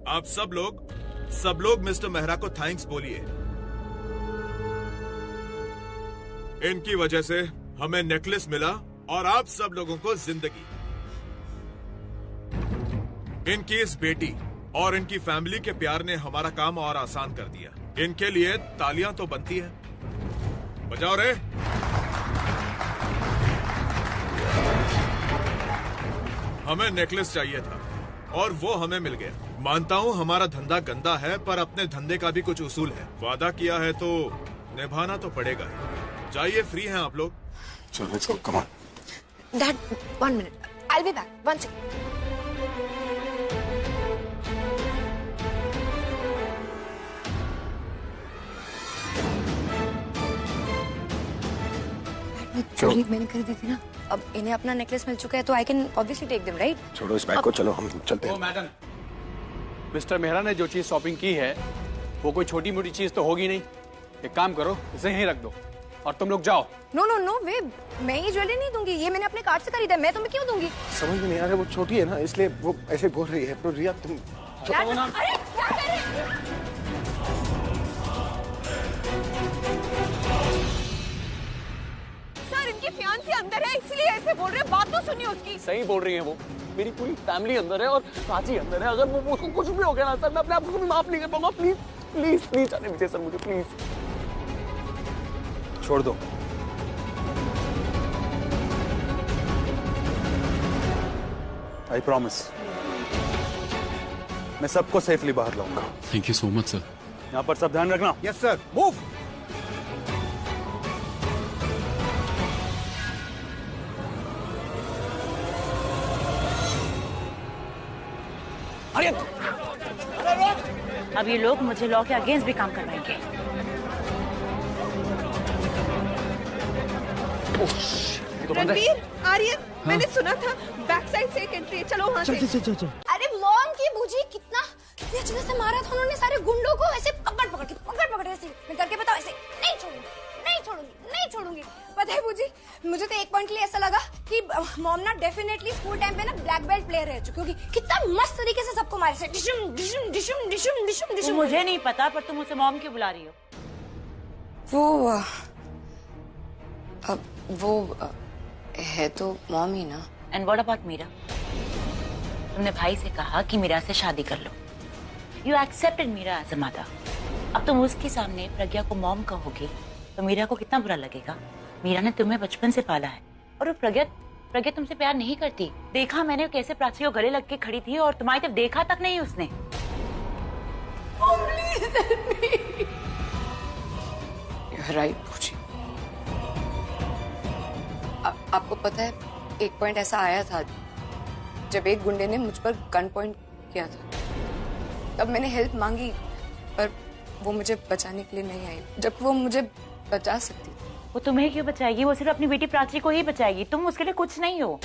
Speaker 11: आप सब लोग मिस्टर मेहरा को थैंक्स बोलिए। इनकी वजह से हमें नेकलेस मिला और आप सब लोगों को जिंदगी। इनकी इस बेटी और इनकी फैमिली के प्यार ने हमारा काम और आसान कर दिया। इनके लिए तालियां तो बनती है। बजाओ रे। हमें नेकलेस चाहिए था और वो हमें मिल गया। मानता हूँ हमारा धंधा गंदा है, पर अपने धंधे का भी कुछ उसूल है। वादा किया है तो निभाना तो पड़ेगा। जाइए, फ्री हैं आप लोग।
Speaker 5: चलो let's go, come on.
Speaker 8: Dad, 1 minute. I'll be back. 1 second. चोरी मैंने कर दी थी ना, अब इन्हें अपना नेकलेस मिल चुका है तो I can obviously take them, right?
Speaker 14: छोड़ो इस बैग को, चलो हम चलते हैं।
Speaker 1: मैडम, मिस्टर मेहरा ने जो चीज शॉपिंग की है वो कोई छोटी मोटी चीज तो होगी नहीं। एक काम करो, इसे यहीं रख दो और तुम लोग जाओ।
Speaker 8: नो नो नो वे, मैं ये ज्वेलरी नहीं दूंगी, ये मैंने अपने कार्ड से खरीदा है, मैं तुम्हें क्यों दूंगी?
Speaker 14: समझ में नहीं आ रहा, वो छोटी है ना इसलिए वो ऐसे बोल रही है। तो रिया तुम
Speaker 8: अरे क्या कर रहे हैं?
Speaker 17: सर, इनकी फियांसी अंदर है इसलिए ऐसे बोल रहे हैं, बात तो सुनिए उसकी।
Speaker 4: सही बोल रही है वो, मेरी पूरी फैमिली अंदर है और प्राची अंदर है। अगर वो उसको कुछ भी हो गया ना सर, मैं अपने आप को भी माफ नहीं कर पाऊंगा। प्लीज प्लीज प्लीज जाने दीजिए सर मुझे, प्लीज।
Speaker 12: छोड़ दो। आई प्रॉमिस मैं सबको सेफली बाहर लाऊंगा।
Speaker 19: Thank you so much sir.
Speaker 12: यहाँ पर सब ध्यान रखना।
Speaker 3: Yes sir.
Speaker 12: मूव।
Speaker 7: अब ये लोग मुझे लॉ के अगेंस्ट भी काम करवाएंगे।
Speaker 17: रणवीर, आर्यन, मैंने सुना था बैक साइड से एक एंट्री है, चलो वहाँ से।
Speaker 8: चल। अरे मॉम की बूजी कितनी अच्छे से मारा था उन्होंने सारे गुंडों को, ऐसे पकड़ ऐसे मैं करके बताओ, ऐसे नहीं छोड़ूंगी। पता है बूजी, मुझे तो एक पॉइंट के लिए ऐसा लगा कि मॉम ना डेफिनेटली स्कूल टाइम पे ना ब्लैक बेल्ट प्लेयर रह चुकी होगी। कितना मस्त तरीके से सबको मारे से डिशुम डिशुम डिशुम डिशुम डिशुम डिशुम।
Speaker 7: मुझे नहीं पता, पर तुम उसे मॉम क्यों बुला रही हो?
Speaker 8: वो है तो मॉम ही ना।
Speaker 7: And what about Meera? तुमने भाई से कहा कि मीरा से शादी कर लो। You accepted Meera as a mother. अब तुम उसके सामने प्रज्ञा को मॉम कहोगे तो मीरा को कितना बुरा लगेगा। मीरा ने तुम्हें बचपन से पाला है और वो प्रज्ञा तुमसे प्यार नहीं करती। देखा मैंने कैसे प्राची को गले लग के खड़ी थी और तुम्हारी तरफ देखा तक नहीं उसने।
Speaker 8: राइट पूछी। आपको पता है एक पॉइंट ऐसा आया था जब एक गुंडे ने मुझ पर गन पॉइंट किया था। तब मैंने हेल्प मांगी पर वो मुझे बचाने के लिए नहीं आई, जब वो मुझे बचा सकती थी।
Speaker 7: वो तुम्हें क्यों बचाएगी? वो सिर्फ अपनी बेटी प्राची को ही बचाएगी, तुम उसके लिए कुछ नहीं हो।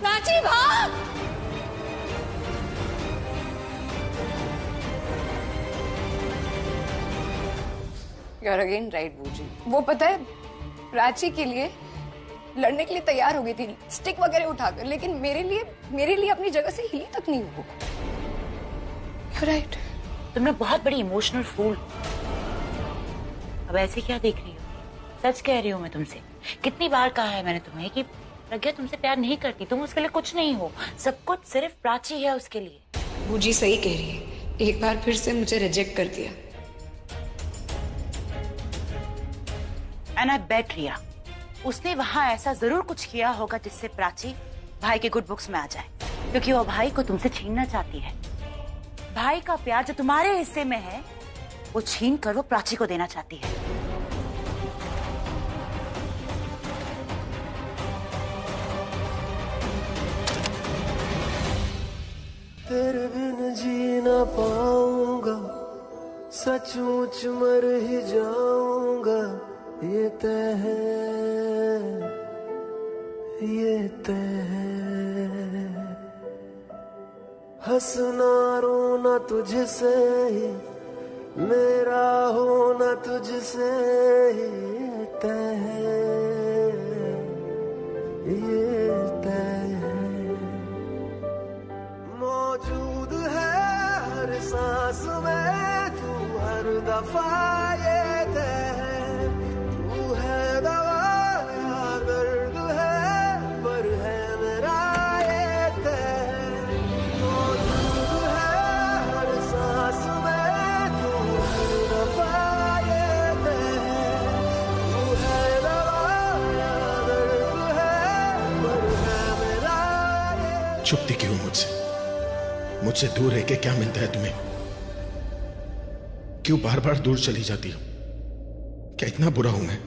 Speaker 8: प्राची भाग! You're again right, बूजी। वो पता है प्राची के लिए लड़ने के लिए तैयार हो गई थी, स्टिक वगैरह उठाकर, लेकिन मेरे लिए अपनी जगह से हिली तक नहीं हो। You're right।
Speaker 7: तुमने बहुत बड़ी इमोशनल फूल। अब ऐसे क्या देख रही हो? सच कह रही हूँ मैं तुमसे। कितनी बार कहा है मैंने तुम्हें कि प्रज्ञा तुमसे प्यार नहीं करती, तुम उसके लिए कुछ नहीं हो, सब कुछ सिर्फ प्राची है उसके लिए।
Speaker 10: बूजी सही कह रही है, एक बार फिर से मुझे रिजेक्ट कर दिया।
Speaker 7: एंड आई बेट रिया, उसने वहां ऐसा जरूर कुछ किया होगा जिससे प्राची भाई के गुड बुक्स में आ जाए, क्योंकि वो भाई को तुमसे छीनना चाहती है। भाई का प्यार जो तुम्हारे हिस्से में है वो छीन कर वो प्राची को देना चाहती है।
Speaker 21: तेरे बिन जी ना पाऊंगा, सचमुच मर ही जाऊंगा, ये तय है, ये तय है। हंसना रोना तुझसे ही, मेरा होना तुझसे ही तय है, ये तय है। मौजूद है हर सांस में तू, हर दफा ये तय है। तू है दवा या दर्द है, पर है मेरा ये तय है। मौजूद है हर सांस में तू, हर दफा ये तय है। तू है दवा या दर्द है, पर है मेरा ये।
Speaker 5: चुपती क्यों मुझसे दूर रह के क्या मिलता है तुम्हें? क्यों बार बार दूर चली जाती हो? क्या इतना बुरा हूं मैं?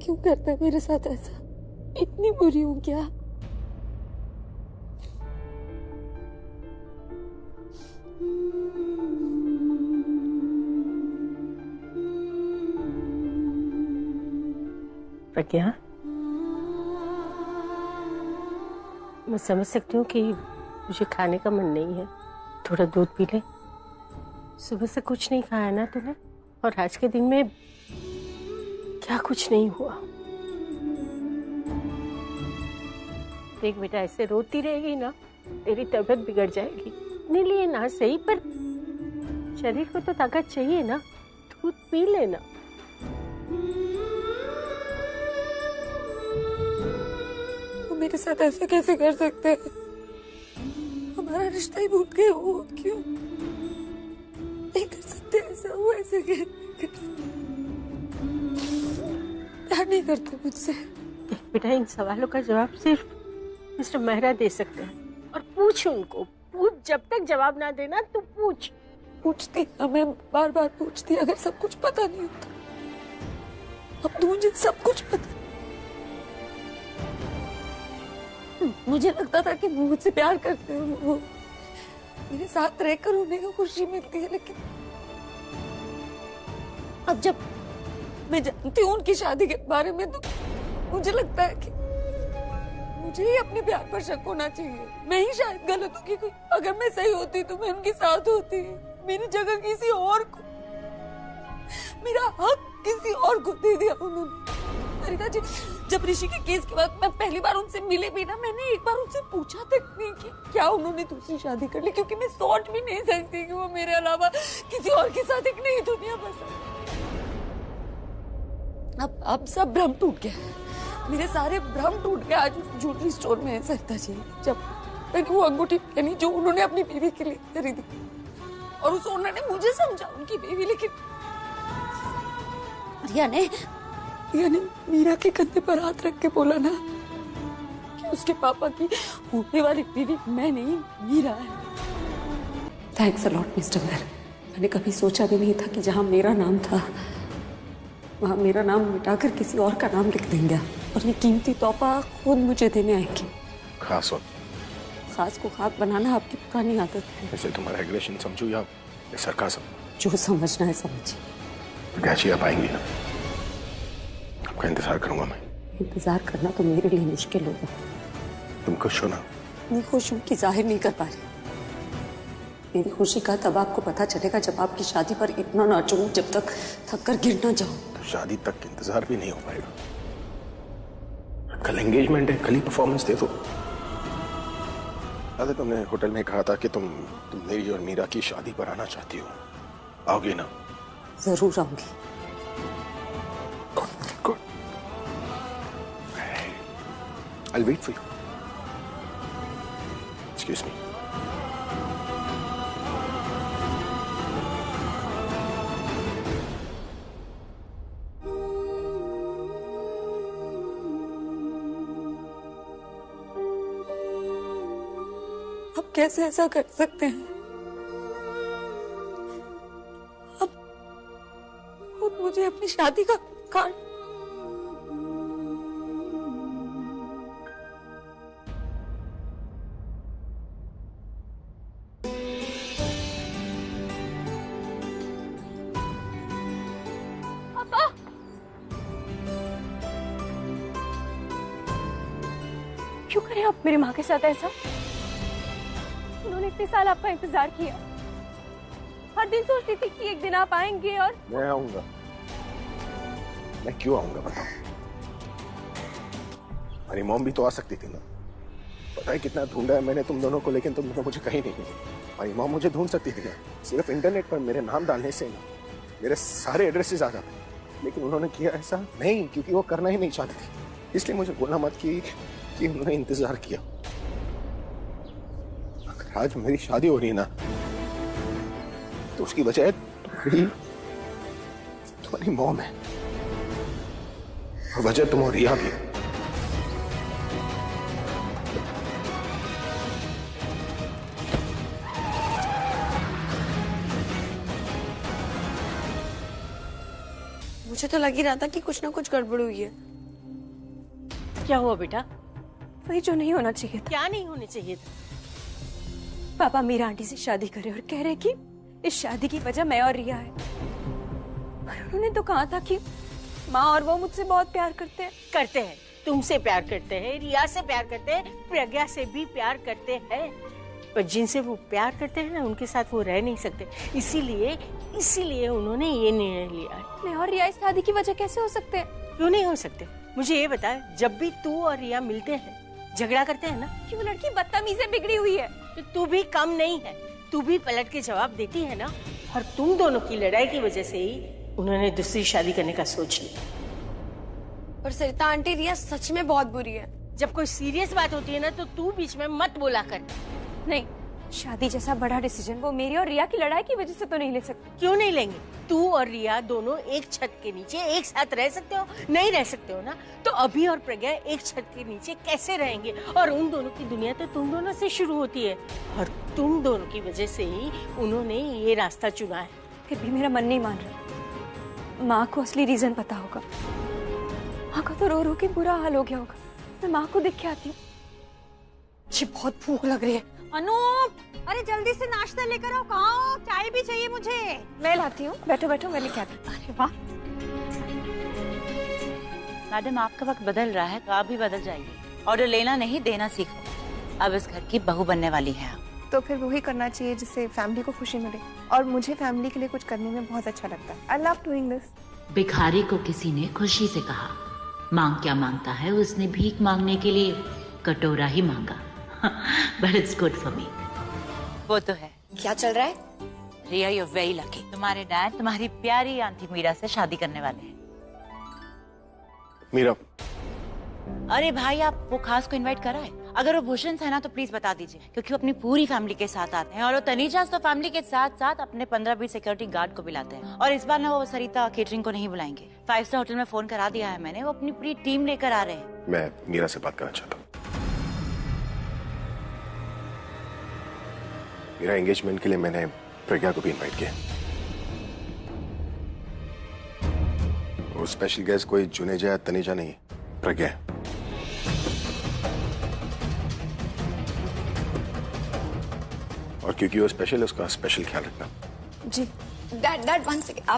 Speaker 16: क्यों करता है मेरे साथ ऐसा? इतनी बुरी हूं क्या? प्रज्ञा, मैं समझ सकती हूँ कि मुझे खाने का मन नहीं है, थोड़ा दूध पी ले। सुबह से कुछ नहीं खाया ना तूने? और आज के दिन में क्या कुछ नहीं हुआ? देख बेटा, ऐसे रोती रहेगी ना तेरी तबीयत बिगड़ जाएगी। नहीं लिए ना सही, पर शरीर को तो ताकत चाहिए ना, दूध पी लेना। वो मेरे साथ ऐसा कैसे कर सकते हैं? हमारा रिश्ता ही भूल गए वो, क्यों नहीं कर सकते ऐसा? वो ऐसे कैसे कर सकते? प्यार नहीं करते मुझसे? बेटा, इन सवालों का जवाब सिर्फ मिस्टर मेहरा दे सकते हैं। और पूछ उनको, पूछ, जब तक जवाब ना देना तू पूछ। पूछती मैं बार बार पूछती, अगर सब कुछ पता नहीं होता। अब तो मुझे सब कुछ पता। मुझे लगता था कि मुझसे प्यार करते हो, वो मेरे साथ रहकर उन्हें को खुशी मिलती है, लेकिन अब जब मैं जानती हूँ उनकी शादी के बारे में, तो मुझे लगता है कि मुझे ही अपने प्यार पर शक होना चाहिए। मैं ही शायद गलत हूँ, क्योंकि अगर मैं सही होती तो मैं उनके साथ होती। मेरी जगह किसी और को, मेरा हक किसी और को दे दिया उन्होंने। अरिता जी, जब ऋषि के केस के बाद मैं पहली बार उनसे मिले भी ना, मैंने एक बार उनसे पूछा तक नहीं कि क्या उन्होंने दूसरी शादी कर ली, क्योंकि मैं सोच भी नहीं सकती कि वो मेरे अलावा किसी और के साथ एक नई दुनिया बसा। अब सब भ्रम टूट गया, मेरे सारे भ्रम टूट गए। आज ज्वेलरी स्टोर में है सरिता जी, जब मैंने वो अंगूठी पहनी जो उन्होंने अपनी बीवी के लिए खरीदी, और उस ओनर ने मुझे समझा उनकी बीवी, लेकिन रिया ने मीरा के कंधे पर हाथ रख के बोला ना कि उसके पापा की होने वाली बीवी मैं नहीं, मीरा है। Thanks a lot mister Mehra. मैंने कभी सोचा भी नहीं था कि जहाँ मेरा नाम था वहाँ मेरा नाम मिटाकर किसी और का नाम लिख देंगे, और ये कीमती तोहफा खुद मुझे देने आएंगे।
Speaker 14: खास हो,
Speaker 16: खास को खाक बनाना आपकी पुरानी आदत है।
Speaker 14: वैसे तुम्हारा एग्रेशन समझू या सरकाज़म?
Speaker 16: जो समझना है समझिए।
Speaker 14: कैची आप आएंगी ना, आपका इंतजार करूंगा मैं।
Speaker 16: इंतजार करना तो मेरे लिए मुश्किल होगा।
Speaker 14: तुम खुश हो ना?
Speaker 16: मैं खुश हूँ कि जाहिर नहीं कर पा रही। मेरी खुशी का तब आपको पता चलेगा जब आपकी शादी पर इतना नाचूं जब तक थक कर गिर ना जाऊं।
Speaker 14: तो शादी तक इंतजार भी नहीं हो पाएगा। कल एंगेजमेंट है, कल ही परफॉर्मेंस दे दो। अरे तुमने होटल में कहा था कि तुम मेरी और मीरा की शादी पर आना चाहती हो, आओगे ना?
Speaker 16: जरूर आऊंगी।
Speaker 14: I'll wait for you. Excuse me.
Speaker 16: अब कैसे ऐसा कर सकते हैं? अब खुद मुझे अपनी शादी का कार्ड
Speaker 20: क्यों करे आप मेरी माँ के साथ ऐसा? उन्होंने इतने साल आपका इंतजार किया, हर दिन सोचती थी कि एक दिन आप आएंगे। और
Speaker 14: मैं आऊंगा? मैं क्यों आऊंगा बताओ? हमारी मॉम भी तो आ सकती थी ना। पता है कितना ढूंढा है मैंने तुम दोनों को, लेकिन तुम दोनों मुझे कहीं नहीं मिले। हमारी मॉम मुझे ढूंढ सकती थी ना, सिर्फ इंटरनेट पर मेरे नाम डालने से ना मेरे सारे एड्रेसेस आ जाते, लेकिन उन्होंने किया ऐसा नहीं, क्योंकि वो करना ही नहीं चाहती थी। इसलिए मुझे बोलना मत कि उन्होंने इंतजार किया। अगर आज मेरी शादी हो रही है ना, तो उसकी वजह तुम्हारी मॉम है, और वजह तुम और रिया भी है।
Speaker 6: मुझे तो लग ही रहा था कि कुछ ना कुछ गड़बड़ हुई है।
Speaker 16: क्या हुआ बेटा?
Speaker 6: वही जो नहीं होना चाहिए था।
Speaker 16: क्या नहीं होने चाहिए था?
Speaker 6: पापा मीरा आंटी से शादी करे और कह रहे कि इस शादी की वजह मैं और रिया है। और उन्होंने तो कहा था कि माँ और वो मुझसे बहुत प्यार करते हैं।
Speaker 16: करते हैं, तुमसे प्यार करते हैं, रिया से प्यार करते हैं, प्रज्ञा से भी प्यार करते हैं, पर जिनसे वो प्यार करते हैं ना उनके साथ वो रह नहीं सकते। इसीलिए उन्होंने ये निर्णय लिया है।
Speaker 6: मैं और रिया इस शादी की वजह कैसे हो सकते हैं?
Speaker 16: क्यों नहीं हो सकते? मुझे ये बता, जब भी तू और रिया मिलते हैं झगड़ा करते हैं ना
Speaker 6: कि वो लड़की बदतमीज से बिगड़ी हुई है।
Speaker 16: तो तू भी कम नहीं है, तू भी पलट के जवाब देती है ना। और तुम दोनों की लड़ाई की वजह से ही उन्होंने दूसरी शादी करने का सोच लिया।
Speaker 8: पर सरिता आंटी, रिया सच में बहुत बुरी है।
Speaker 16: जब कोई सीरियस बात होती है ना तो तू बीच में मत बोला कर।
Speaker 6: नहीं, शादी जैसा बड़ा डिसीजन वो मेरी और रिया की लड़ाई की वजह से तो नहीं ले सकते।
Speaker 16: क्यों नहीं लेंगे? तू और रिया दोनों एक छत के नीचे एक साथ रह सकते हो? नहीं रह सकते हो ना? तो अभी और प्रज्ञा एक छत के नीचे कैसे रहेंगे? और उन दोनों की दुनिया तो तुम दोनों से शुरू होती है और तुम दोनों की वजह से ही उन्होंने ये रास्ता चुना है।
Speaker 6: फिर भी मेरा मन नहीं मान रहा। माँ को असली रीजन पता होगा। माँ का तो रो रो के बुरा हाल हो गया होगा। मैं माँ को देख के आती हूँ। मुझे बहुत भूख लग रही है।
Speaker 7: अनूप, अरे जल्दी से नाश्ता लेकर आओ। कहाँ? चाय भी चाहिए मुझे।
Speaker 6: मैं लाती हूँ। बैठो बैठो, मैं लेके आती हूँ।
Speaker 7: अरे वाह। मैडम, आपका वक्त बदल रहा है तो आप भी बदल जाइए। ऑर्डर लेना नहीं देना सीखो। अब इस घर की बहू बनने वाली है आप।
Speaker 6: तो फिर वही करना चाहिए जिससे फैमिली को खुशी मिले। और मुझे फैमिली के लिए कुछ करने में बहुत अच्छा लगता है। I love doing this.
Speaker 2: भिखारी को किसी ने खुशी से कहा, मांग क्या मांगता है? उसने भीख मांगने के लिए कटोरा ही मांगा। But it's good for me.
Speaker 7: वो तो है।
Speaker 8: क्या चल रहा है?
Speaker 7: रिया, you're very lucky। तुम्हारे डैड तुम्हारी प्यारी आंटी मीरा से शादी करने वाले हैं।
Speaker 14: मीरा।
Speaker 7: अरे भाई, आप वो खास को इनवाइट करा है? अगर वो भूषण है ना तो प्लीज बता दीजिए, क्योंकि वो अपनी पूरी फैमिली के साथ आते हैं। और वो तनीजास तो फैमिली के साथ साथ अपने 15-20 सिक्योरिटी गार्ड को भी लाते हैं। और इस बार ना वो सरिता केटरिंग को नहीं बुलाएंगे। 5 स्टार होटल में फोन करा दिया है मैंने। वो अपनी पूरी टीम लेकर आ रहे हैं।
Speaker 14: मैं मीरा से बात करना चाहता हूँ। मेरा एंगेजमेंट के लिए मैंने प्रज्ञा को भी इनवाइट किया। वो स्पेशल गेस्ट कोई जुनेजा या तनीजा नहीं, प्रज्ञा है। और क्योंकि वो स्पेशल है, उसका स्पेशल ख्याल रखना।
Speaker 8: जी। डैड 1 सेकंड,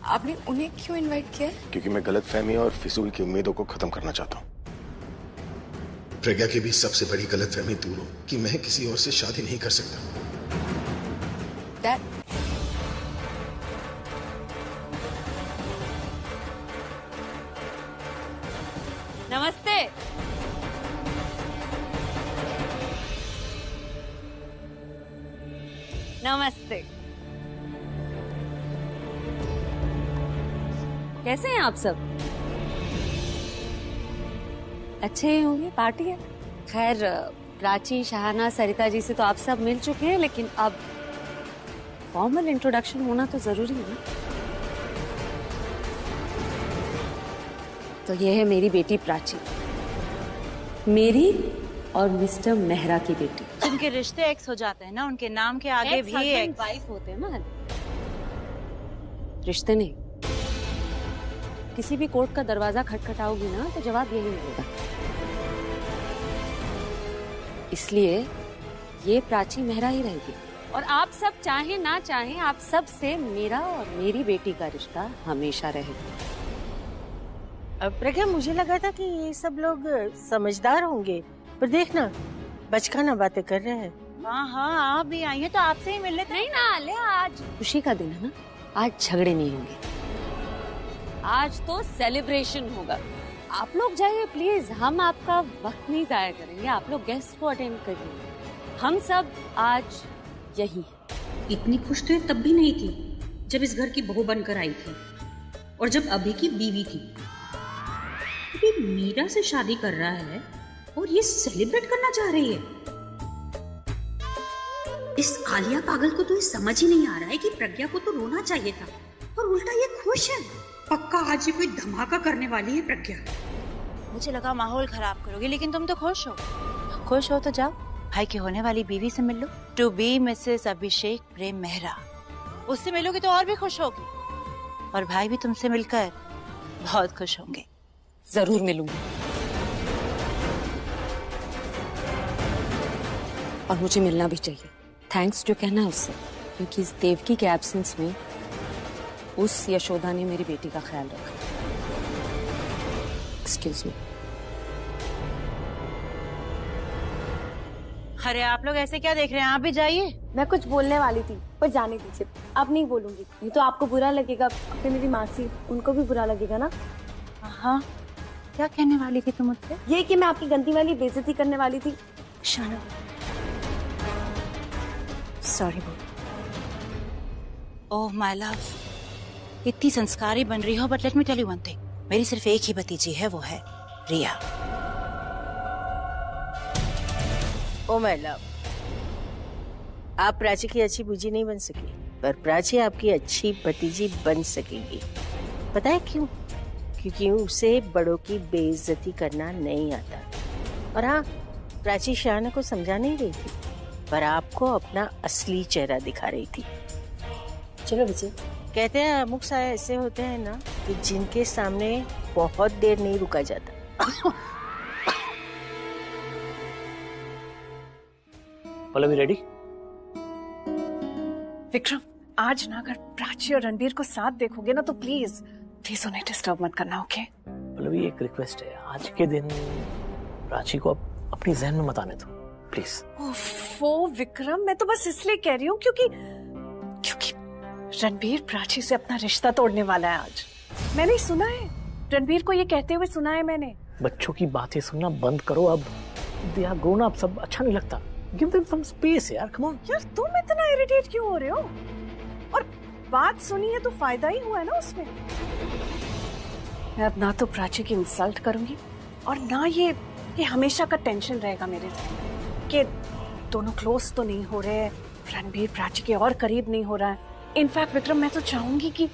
Speaker 8: आपने उन्हें क्यों इनवाइट किया है?
Speaker 14: क्योंकि मैं गलतफहमी और फिजूल की उम्मीदों को खत्म करना चाहता हूँ।
Speaker 5: प्रज्ञा की भी सबसे बड़ी गलतफहमी दूर हो कि मैं किसी और से शादी नहीं कर सकता।
Speaker 8: डैड,
Speaker 13: नमस्ते। नमस्ते। कैसे हैं आप सब? अच्छे होंगे, पार्टी है। खैर, प्राची, शहाना, सरिता जी से तो आप सब मिल चुके हैं, लेकिन अब फॉर्मल इंट्रोडक्शन होना तो जरूरी है ना। तो ये है मेरी बेटी प्राची, मेरी और मिस्टर मेहरा की बेटी।
Speaker 7: जिनके रिश्ते एक्स हो जाते हैं ना, उनके नाम के आगे भी एक्स
Speaker 13: वाइफ होते हैं ना। रिश्ते नहीं। किसी भी कोर्ट का दरवाजा खटखटाओगी ना तो जवाब यही मिलेगा। इसलिए ये प्राची मेहरा ही रहेगी। और आप सब चाहे ना चाहे, आप सब से मेरा और मेरी बेटी का रिश्ता हमेशा रहेगा।
Speaker 16: अब प्रज्ञा, मुझे लगा था कि ये सब लोग समझदार होंगे, पर देखना बचकाना बातें कर रहे हैं।
Speaker 7: हाँ हाँ, आप भी आई हैं तो आपसे ही मिल लेते।
Speaker 13: नहीं ना ले, आज खुशी का दिन है ना, आज झगड़े नहीं होंगे, आज तो सेलिब्रेशन होगा। आप लोग जाइए प्लीज, हम आपका वक्त नहीं जाया करेंगे। आप लोग गेस्ट को अटेंड करिए। हम सब आज यही है।
Speaker 2: इतनी खुश तो तब भी नहीं थी जब इस घर की बहू बनकर आई थी और जब अभी की बीवी थी। ये मीरा से शादी कर रहा है और ये सेलिब्रेट करना चाह रही है। इस आलिया पागल को तो ये समझ ही नहीं आ रहा है कि प्रज्ञा को तो रोना चाहिए था और उल्टा ये खुश है। पक्का आज ये कोई धमाका करने वाली है प्रज्ञा।
Speaker 7: मुझे लगा माहौल खराब करोगे, लेकिन तुम तो खुश हो। खुश हो तो जाओ, भाई की होने वाली बीवी से मिल लो। टू बी मिसेस अभिषेक प्रेम मेहरा। उससे मिलोगे तो और भी खुश होगी, और भाई भी तुमसे मिलकर बहुत खुश होंगे।
Speaker 13: जरूर मिलूंगी। और मुझे मिलना भी चाहिए। थैंक्स जो कहना है उससे, क्योंकि इस देवकी के एब्सेंस में उस यशोदा ने मेरी बेटी का ख्याल रखा। Excuse me.
Speaker 7: अरे आप लोग ऐसे क्या देख रहे हैं, आप भी जाइए।
Speaker 18: मैं कुछ बोलने वाली थी पर जाने दीजिए, अब नहीं बोलूंगी। ये तो आपको बुरा लगेगा, अपने मेरी मासी उनको भी बुरा लगेगा ना।
Speaker 7: हाँ, क्या कहने वाली थी तुम मुझसे?
Speaker 18: ये कि मैं आपकी गंदी वाली बेइज्जती करने वाली थी। शाना
Speaker 7: सॉरी बोल। ओह माय लव, इतनी संस्कारी बन रही हो, but let me tell you one thing, मेरी सिर्फ एक ही भतीजी है, वो है रिया।
Speaker 16: ओ माय लव, आप प्राची की अच्छी बूजी नहीं बन सकी, पर प्राची आपकी अच्छी भतीजी बन सकेगी। पता है क्यों? क्योंकि उसे बड़ों की बेइज्जती करना नहीं आता। और हाँ, प्राची शाना को समझा नहीं रही थी, पर आपको अपना असली चेहरा दिखा रही थी। चलो बच्चे, कहते हैं अमुक साया ऐसे होते हैं ना कि जिनके सामने बहुत देर नहीं रुका जाता।
Speaker 22: पल्लवी रेडी?
Speaker 23: विक्रम, आज ना अगर प्राची और रणबीर को साथ देखोगे ना तो प्लीज प्लीज उन्हें डिस्टर्ब मत करना, ओके?
Speaker 22: पल्लवी एक रिक्वेस्ट है, आज के दिन प्राची को अपनी जहन में मत आने दो प्लीज।
Speaker 23: ओफो विक्रम, मैं तो बस इसलिए कह रही हूँ क्योंकि रणबीर प्राची से अपना रिश्ता तोड़ने वाला है आज। मैंने सुना है, रणबीर को ये कहते हुए सुना है मैंने।
Speaker 22: बच्चों की बातें सुनना बंद करो अब, दे आर ग्रोन अप, सब अच्छा नहीं लगता। गिव देम सम स्पेस यार, कम ऑन।
Speaker 23: यार तुम इतना इरिटेट क्यों हो रहे हो? और बात सुनी है तो फायदा ही हुआ है ना उसमें। मैं अब ना तो प्राची की इंसल्ट करूंगी और ना ये हमेशा का टेंशन रहेगा मेरे साथ कि दोनों क्लोज तो नहीं हो रहे, रणबीर प्राची के और करीब नहीं हो रहा है। इनफैक्ट विक्रम, मैं तो चाहूंगी कि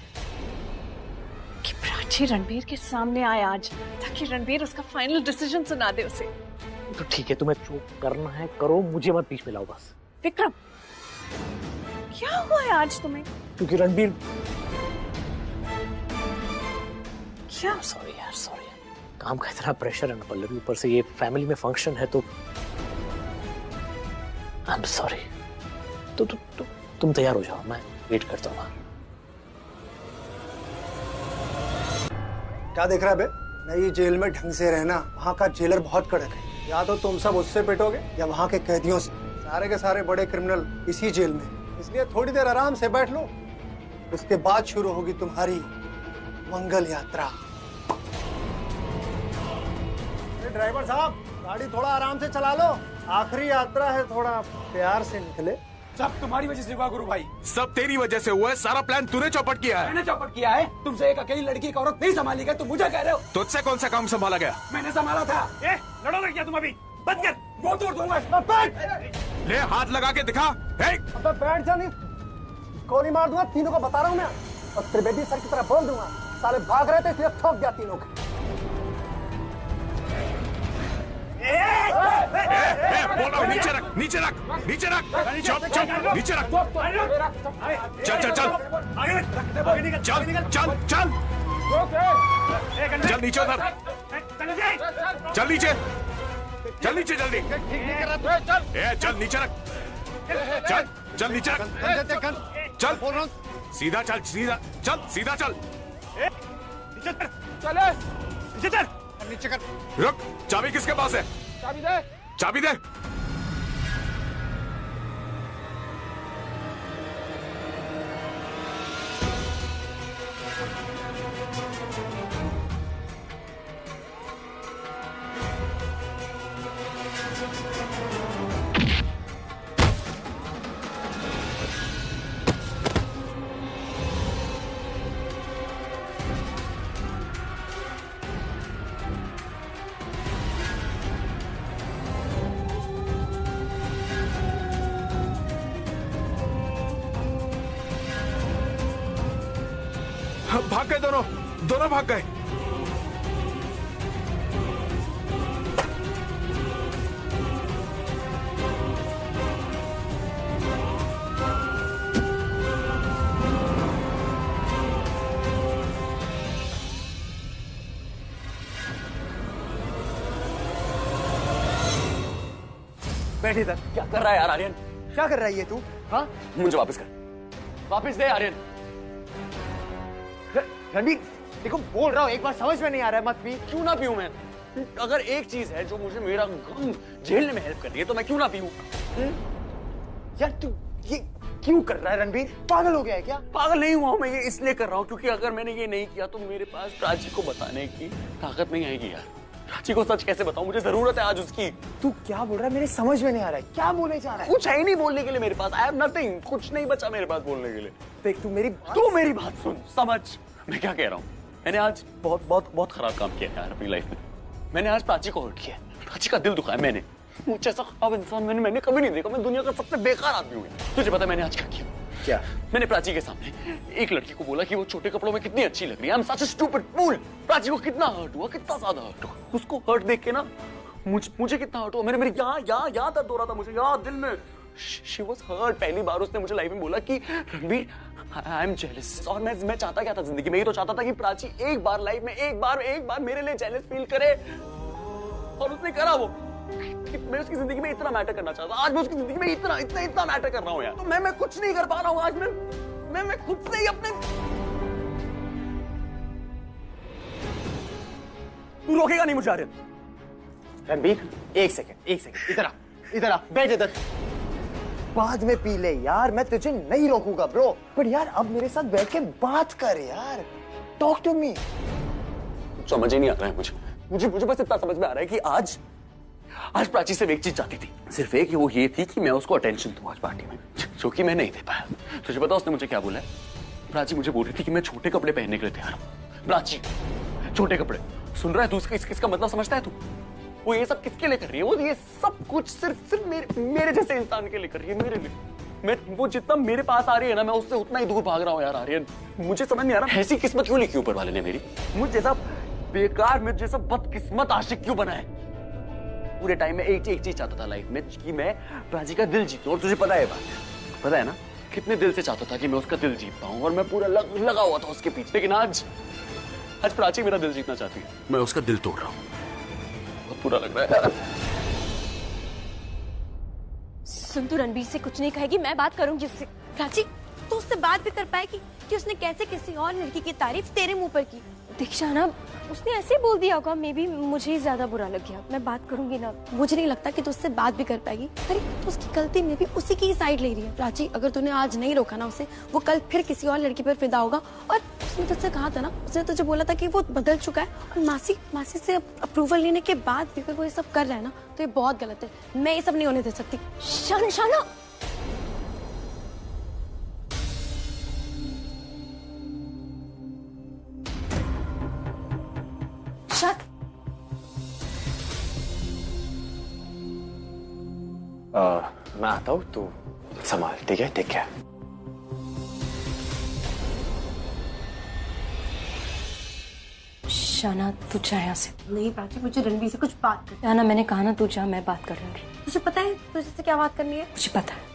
Speaker 23: प्राची रणबीर के सामने आए आज, ताकि रणबीर उसका फाइनल डिसीजन सुना दे उसे।
Speaker 22: तो ठीक है, तुम्हें जो करना है करो, मुझे मत बीच में लाओ बस।
Speaker 23: विक्रम, क्या हुआ है आज तुम्हें?
Speaker 22: क्योंकि रणबीर,
Speaker 23: क्या?
Speaker 22: सॉरी यार, सॉरी। काम का इतना प्रेशर है ना पल्लवी, ऊपर से ये फैमिली में फंक्शन है तो आई एम सॉरी। तो तुम तैयार हो जाओ, मैं वेट करता हूँ।
Speaker 21: क्या देख रहा है बे? नई जेल में ढंग से रहना, वहाँ का जेलर बहुत कड़क है। या तो तुम सब उससे पिटोगे या वहाँ के कैदियों से। सारे के सारे बड़े क्रिमिनल इसी जेल में, इसलिए थोड़ी देर आराम से बैठ लो, उसके बाद शुरू होगी तुम्हारी मंगल यात्रा। ड्राइवर साहब, गाड़ी थोड़ा आराम से चला लो, आखिरी यात्रा है, थोड़ा प्यार से निकले।
Speaker 1: सब तुम्हारी वजह से हुआ गुरु भाई।
Speaker 11: सब तेरी वजह से हुआ है, सारा प्लान तूने चौपट किया है।
Speaker 1: मैंने चौपट किया है? तुमसे एक अकेली लड़की का औरत नहीं संभाली गई, तुम मुझे कह रहे हो?
Speaker 11: तुझसे कौन सा काम संभाला गया?
Speaker 1: मैंने संभाला था।
Speaker 21: लड़ोगे क्या तुम अभी? बंद कर,
Speaker 1: वो तोड़ दूंगा।
Speaker 11: ले हाथ लगा के दिखा।
Speaker 21: अबे बैठ जा, नहीं गोली मार दूंगा, तीनों को बता रहा हूँ मैं, और त्रिवेदी सर की तरह बोल दूंगा। साले भाग रहे थे इसलिए ठोक दिया तीनों को।
Speaker 11: बोल रहा हूँ, नीचे रख, नीचे रख, नीचे रख, चुप चुप, नीचे रख। चल चल चल, चल चल चल, चल नीचे उधर, चल नीचे, चल नीचे जल्दी। चल नीचे रख, चल चल नीचे रख, चल सीधा चल, सीधा चल, सीधा चल,
Speaker 21: नीचे चल, नीचे कर।
Speaker 11: रुक, चाबी किसके पास है?
Speaker 21: चाबी दे,
Speaker 11: चाबी दे। भाग गए दोनों, दोनों भाग गए।
Speaker 4: बैठ इधर।
Speaker 9: क्या कर रहा है यार आर्यन?
Speaker 4: क्या कर रहा है ये तू? हाँ,
Speaker 9: मुझे वापस कर, वापस दे आर्यन।
Speaker 4: रणबीर देखो बोल रहा हूँ, एक बार समझ में नहीं आ रहा है, मत पी।
Speaker 9: क्यों ना पीऊं मैं? अगर एक चीज है जो मुझे मेरा गम झेलने में हेल्प कर रही है तो मैं क्यों ना पीऊं?
Speaker 4: यार तू ये क्यों कर रहा है रणबीर? पागल हो गया है क्या?
Speaker 9: पागल नहीं हुआ हूं मैं, ये इसलिए कर रहा हूँ क्योंकि अगर मैंने ये नहीं किया तो मेरे पास प्राची को बताने की ताकत नहीं आएगी यार। प्राची को सच कैसे बताऊं? मुझे जरूरत है आज उसकी।
Speaker 4: तू क्या बोल रहा है? मेरे समझ में नहीं आ रहा है, क्या बोलने चाह रहा है?
Speaker 9: कुछ है ही नहीं बोलने के लिए मेरे पास। आई हैव नथिंग, कुछ नहीं बचा मेरे पास बोलने के लिए।
Speaker 4: देख तू मेरी
Speaker 9: बात सुन, समझ मैं क्या कह रहा हूँ। मैंने आज बहुत बहुत बहुत खराब काम किया यार अपनी लाइफ में। मैंने आज प्राची को हर्ट किया, प्राची का दिल दुखाया मैंने। मुझे ऐसा खराब इंसान मैंने कभी नहीं देखा। मैं दुनिया का सबसे बेकार आदमी हूँ। तुझे पता है मैंने आज क्या किया?
Speaker 4: क्या?
Speaker 9: मैंने प्राची के सामने एक लड़की को बोला कि वो छोटे कपड़ों में कितनी अच्छी लग रही है। I'm such a stupid fool। Prachi को कितना हर्ट हुआ, कितना ज्यादा हर्ट हुआ। उसको हर्ट देख के ना मुझे कितना हर्ट हुआ। मेरे यहाँ दर्द हो रहा था मुझे, यहाँ दिल में। She was hurt। पहली बार उसने मुझे लाइफ में बोला कि रणबीर आई एम जेलस। और मैं चाहता क्या था जिंदगी में? ये तो चाहता था कि प्राची एक बार लाइफ में एक बार मेरे लिए जेलस फील करे, और उसने करा वो। मैं उसकी जिंदगी में इतना मैटर करना चाहता, आज मैं उसकी जिंदगी में इतना मैटर कर रहा हूँ यार। तो मैं कुछ नहीं कर पा रहा हूँ आज। मैं खुद से ही अपने। तू रोकेगा नहीं मुझे आर्यन?
Speaker 4: रणबीर एक सेकंड इधर आ बैठ इधर। बाद में पी ले यार, मैं तुझे नहीं रोकूंगा ब्रो। पर यार अब मेरे साथ बैठ के बात कर यार, टॉक टू मी।
Speaker 9: समझ ही नहीं आ रहा है मुझे बस इतना समझ में आ रहा है कि आज प्राची से एक चीज चाहती थी, सिर्फ एक, वो ये थी कि मैं उसको अटेंशन दूं आज पार्टी में, जो कि मैं नहीं दे पाया। तुझे पता उसने मुझे क्या बोला है? प्राची मुझे बोल रही थी कि मैं छोटे कपड़े पहनने के लिए तैयार हूं। प्राची छोटे कपड़े, सुन रहा है तू? इसका मतलब समझता है तू? वो ये सब किसके लिए कर रही है? वो ये सब कुछ सिर्फ मेरे जैसे इंसान के लिए कर रही है, मेरे लिए। वो जितना मेरे पास आ रही है ना, मैं उससे उतना ही दूर भाग रहा हूँ यार आर्यन। मुझे समझ नहीं आ रहा ऐसी किस्मत क्यों लिखी ऊपर वाले ने मेरी। मुझे जैसा बेकार, मुझे जैसा बदकिस्मत आशिक क्यों बनाए? पूरे टाइम में एक चीज चाहता था लाइफ में कि मैं प्राची का दिल जीतूं। और तुझे पता है बात, पता है ना कितने दिल से चाहता था कि मैं उसका दिल जीत पाऊं, और मैं पूरा लगा हुआ था उसके पीछे। लेकिन आज प्राची मेरा दिल जीतना चाहती है, मैं उसका दिल तोड़ रहा हूं। बहुत बुरा लग रहा है।
Speaker 20: सुन, तू रणबीर से कुछ नहीं कहेगी, मैं बात करूंगी उससे। प्राची तो उससे बात भी कर पाएगी कि उसने कैसे किसी और लड़की की तारीफ तेरे मुंह पर की। दीक्षा ना, उसने ऐसे बोल दिया होगा, मे बी मुझे ही ज्यादा बुरा लग गया। मैं बात करूंगी ना, मुझे नहीं लगता कि तू उससे बात भी कर पाएगी। अरे तो उसकी गलती में भी उसी की साइड ले रही है। प्राची, अगर तूने आज नहीं रोका ना उसे, वो कल फिर किसी और लड़की पर फिदा होगा। और उसने तुझसे कहा था ना, उसने तुझे बोला था कि वो बदल चुका है, और मासी से अप्रूवल लेने के बाद भी फिर वो ये सब कर रहा है ना, तो ये बहुत गलत है। मैं ये सब नहीं होने दे सकती। शाना
Speaker 4: मैं आता हूँ, तू संभाल, ठीक है? Take care.
Speaker 20: शाना तू जा यहाँ से।
Speaker 8: नहीं प्राची, मुझे रणबीर से कुछ बात करनी है।
Speaker 20: शाना मैंने कहा ना, तू जा, मैं बात कर लूंगी।
Speaker 8: तुझे पता है तुझे से क्या बात करनी है?
Speaker 20: मुझे पता है।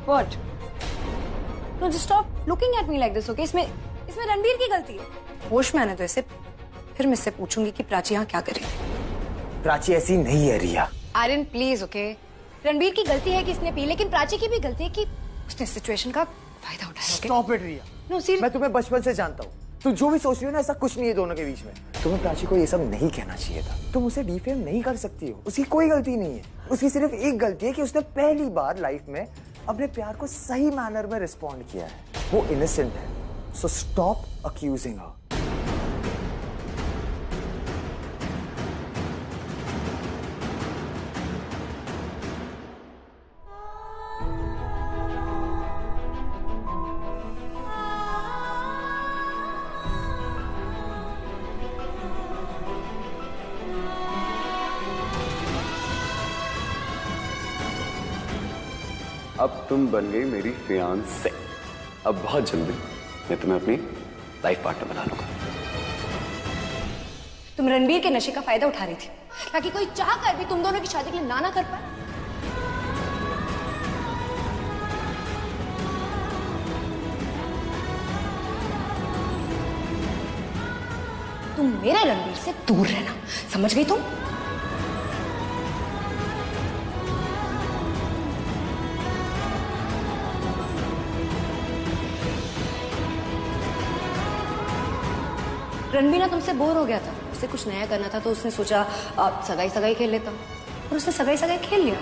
Speaker 8: What? No, just stop looking at me like this, okay? इसमें रणबीर की गलती है।
Speaker 10: होश में आने दो इसे, फिर मैं इससे पूछूंगी कि प्राची यहाँ क्या करेगी।
Speaker 4: प्राची ऐसी नहीं है रिया।
Speaker 8: Aryan please, okay? रणबीर की गलती है कि इसने पी, लेकिन प्राची की भी गलती है कि
Speaker 10: उसने सिचुएशन का फायदा उठाया।
Speaker 4: Stop it, Riya.
Speaker 8: No, seriously।
Speaker 4: मैं तुम्हें बचपन से जानता हूँ, तुम जो भी सोच रही हो ना, ऐसा कुछ नहीं है दोनों के बीच में। तुम्हें प्राची को ये सब नहीं कहना चाहिए था। तुम उसे डिफेम नहीं कर सकती हो, उसकी कोई गलती नहीं है। उसकी सिर्फ एक गलती है कि उसने पहली बार लाइफ में अपने प्यार को सही मैनर में रिस्पॉन्ड किया है। वो इनोसेंट है, सो स्टॉप अक्यूजिंग हर।
Speaker 9: अब तुम बन गई मेरी फियांसे। अब बहुत जल्दी मैं तुम्हें अपनी लाइफ पार्टनर बना लूंगा।
Speaker 8: तुम रणबीर के नशे का फायदा उठा रही थी ताकि कोई चाह कर भी तुम दोनों की शादी के लिए ना कर पाए। तुम मेरे रणवीर से दूर रहना, समझ गई तुम? रणवीर ना तुमसे बोर हो गया था, उसे कुछ नया करना था, तो उसने सोचा सगाई सगाई खेल लेता, और उसने सगाई सगाई खेल लिया।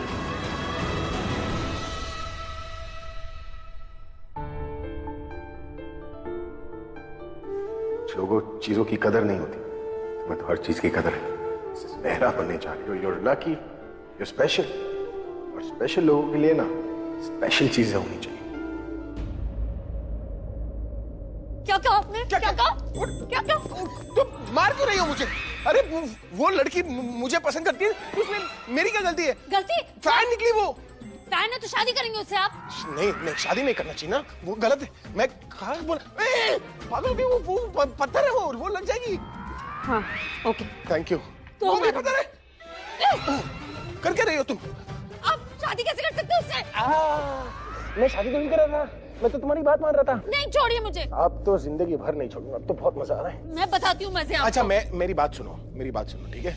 Speaker 14: लोगों चीजों की कदर नहीं होती, मैं तो हर चीज की कदर है। पहला बनने जा रही हो, यूर लकी, यूर स्पेशल, और स्पेशल लोगों के लिए ना स्पेशल चीजें होनी चाहिए।
Speaker 20: क्या कहा आपने? क्या कहा? क्या कहा?
Speaker 14: तुम मार क्यों रही हो मुझे? अरे वो लड़की मुझे पसंद करती है, उसमें मेरी क्या गलती है?
Speaker 20: गलती?
Speaker 14: फैन निकली वो।
Speaker 20: फैन है तो शादी करेंगे उससे आप?
Speaker 14: नहीं, शादी नहीं करना चाहिए ना, वो गलत है। मैं कहा बोला पागल भी, वो पत्थर है, वो लग जाएगी।
Speaker 20: हाँ, ओके।
Speaker 14: Thank you.
Speaker 20: तो
Speaker 14: मुझे पता है। कर क्या रही हो तुम?
Speaker 20: आप शादी कैसे कर सकते हो उससे?
Speaker 14: मैं शादी तो नहीं कर रहा था, मैं तो तुम्हारी बात मान रहा था।
Speaker 20: नहीं, छोड़िए मुझे।
Speaker 14: अब तो जिंदगी भर नहीं छोड़ूंगा, अब तो बहुत मजा आ रहा है।
Speaker 20: मैं बताती हूँ मजे आपको।
Speaker 14: अच्छा, मेरी बात सुनो, ठीक है?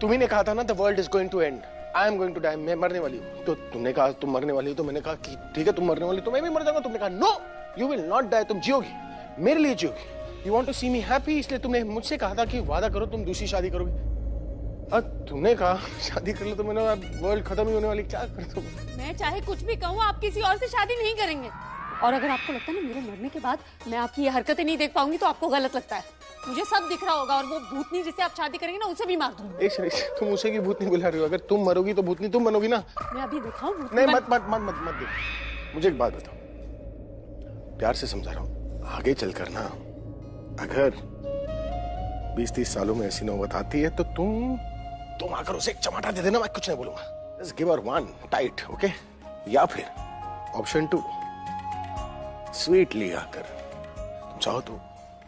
Speaker 14: तुम्ही ने कहा था ना the world is going to end, I am going to die, मैं मरने वाली हूँ। तो तुमने कहा तुम मरने वाली हो, तो मैंने कहा कि ठीक है तुम मरने वाली, तो मैं भी मर जाऊंगा। तुमने कहा no, you will not die, तुम जियोगी, मेरे लिए जियोगी। You want to see me happy, इसलिए तुमने मुझसे कहा था कि वादा करो तुम दूसरी शादी करोगे। अब तुमने कहा शादी कर लो, तो मैंने वर्ल्ड खत्म ही होने वाली, क्या कर दूं?
Speaker 20: मैं चाहे कुछ भी कहूँ, आप किसी और से शादी नहीं करेंगे। और अगर आपको लगता है ना मेरे मरने के बाद मैं आपकी ये हरकतें नहीं देख पाऊंगी, तो आपको गलत लगता है। मुझे सब दिख रहा होगा, और वो भूतनी जिसे आप शादी करेंगे ना, उसे भी मार दूंगी।
Speaker 14: एक तुम उसे की भूतनी बुला रही हो? अगर तुम मरोगी तो भूतनी तुम बनोगी ना।
Speaker 20: मैं अभी दिखाऊं भूतनी?
Speaker 14: नहीं, मत दे। मुझे एक बात बताओ, प्यार से समझा रहा हूँ, आगे चलकर ना अगर 20-30 सालों में ऐसी नौबत आती है, तो तुम आकर उसे एक चमाटा दे देना, मैं कुछ नहीं बोलूंगा। Just give her one tight, okay? या फिर ऑप्शन 2, स्वीटली आकर तुम चाहो तो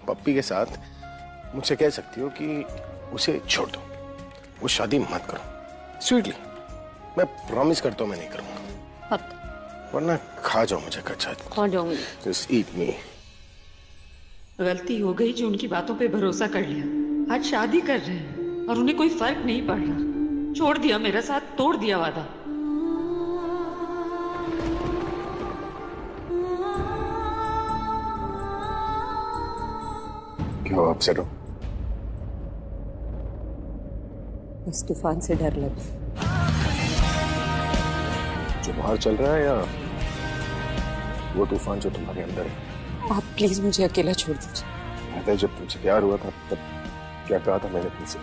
Speaker 14: पप्पी के साथ मुझसे कह सकती हो कि उसे छोड़ दो, वो शादी मत करो, स्वीटली। मैं प्रॉमिस करता हूँ मैं नहीं करूंगा, वरना खा जाओ मुझे कच्चा।
Speaker 13: खा जाऊंगी।
Speaker 14: जस्ट ईट मी।
Speaker 3: गलती हो गई जो उनकी बातों पे भरोसा कर लिया। आज शादी कर रहे हैं और उन्हें कोई फर्क नहीं पड़ रहा। छोड़ दिया मेरा साथ, तोड़ दिया वादा।
Speaker 14: क्यों अपसेट हो?
Speaker 13: इस तूफान से डर लगा।
Speaker 14: जो बाहर चल रहा है या वो तूफान जो तुम्हारे अंदर है?
Speaker 13: आप प्लीज मुझे अकेला छोड़ दीजिए।
Speaker 14: पता है जब तुमसे प्यार हुआ था तब क्या कहा था मैंने तुमसे?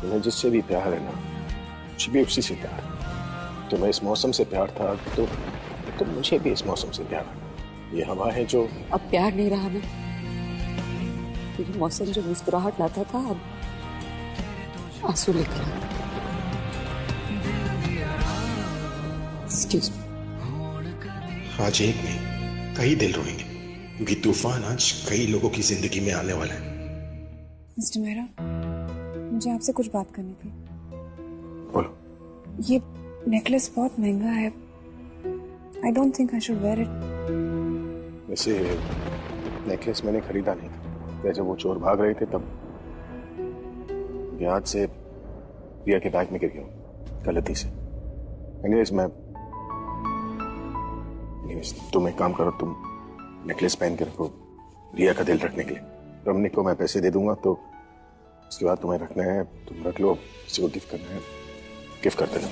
Speaker 14: तुम्हें जिससे भी प्यार है ना, मुझे भी उसी से प्यार है। तुम्हें इस मौसम से प्यार था तो मुझे भी इस मौसम से प्यार है। ये हवा है जो
Speaker 13: अब प्यार नहीं रहा ना, ये मौसम जो मुस्कुराहट लाता था अब आंसू लेकर आता।
Speaker 5: आज एक नहीं कई दिल रोएंगे, क्योंकि तूफान आज कई लोगों की जिंदगी में आने वाला है।
Speaker 6: मिस्टर मेहरा, मुझे आपसे कुछ बात करनी थी।
Speaker 14: बोलो।
Speaker 6: ये नेकलेस बहुत महंगा है, I don't think I should wear it.
Speaker 14: वैसे नेकलेस मैंने खरीदा नहीं था, जब वो चोर भाग रहे थे तब हाथ से रिया के बैग में गिर गया गलती से। एनीवेज तुम एक काम करो, तुम नेकलेस पहन कर रखो रिया का दिल रखने के लिए। रमनी को मैं पैसे दे दूंगा, तो उसके बाद तुम्हें रखना है तुम रख लो, किसी को गिफ्ट करना है गिफ्ट कर देना।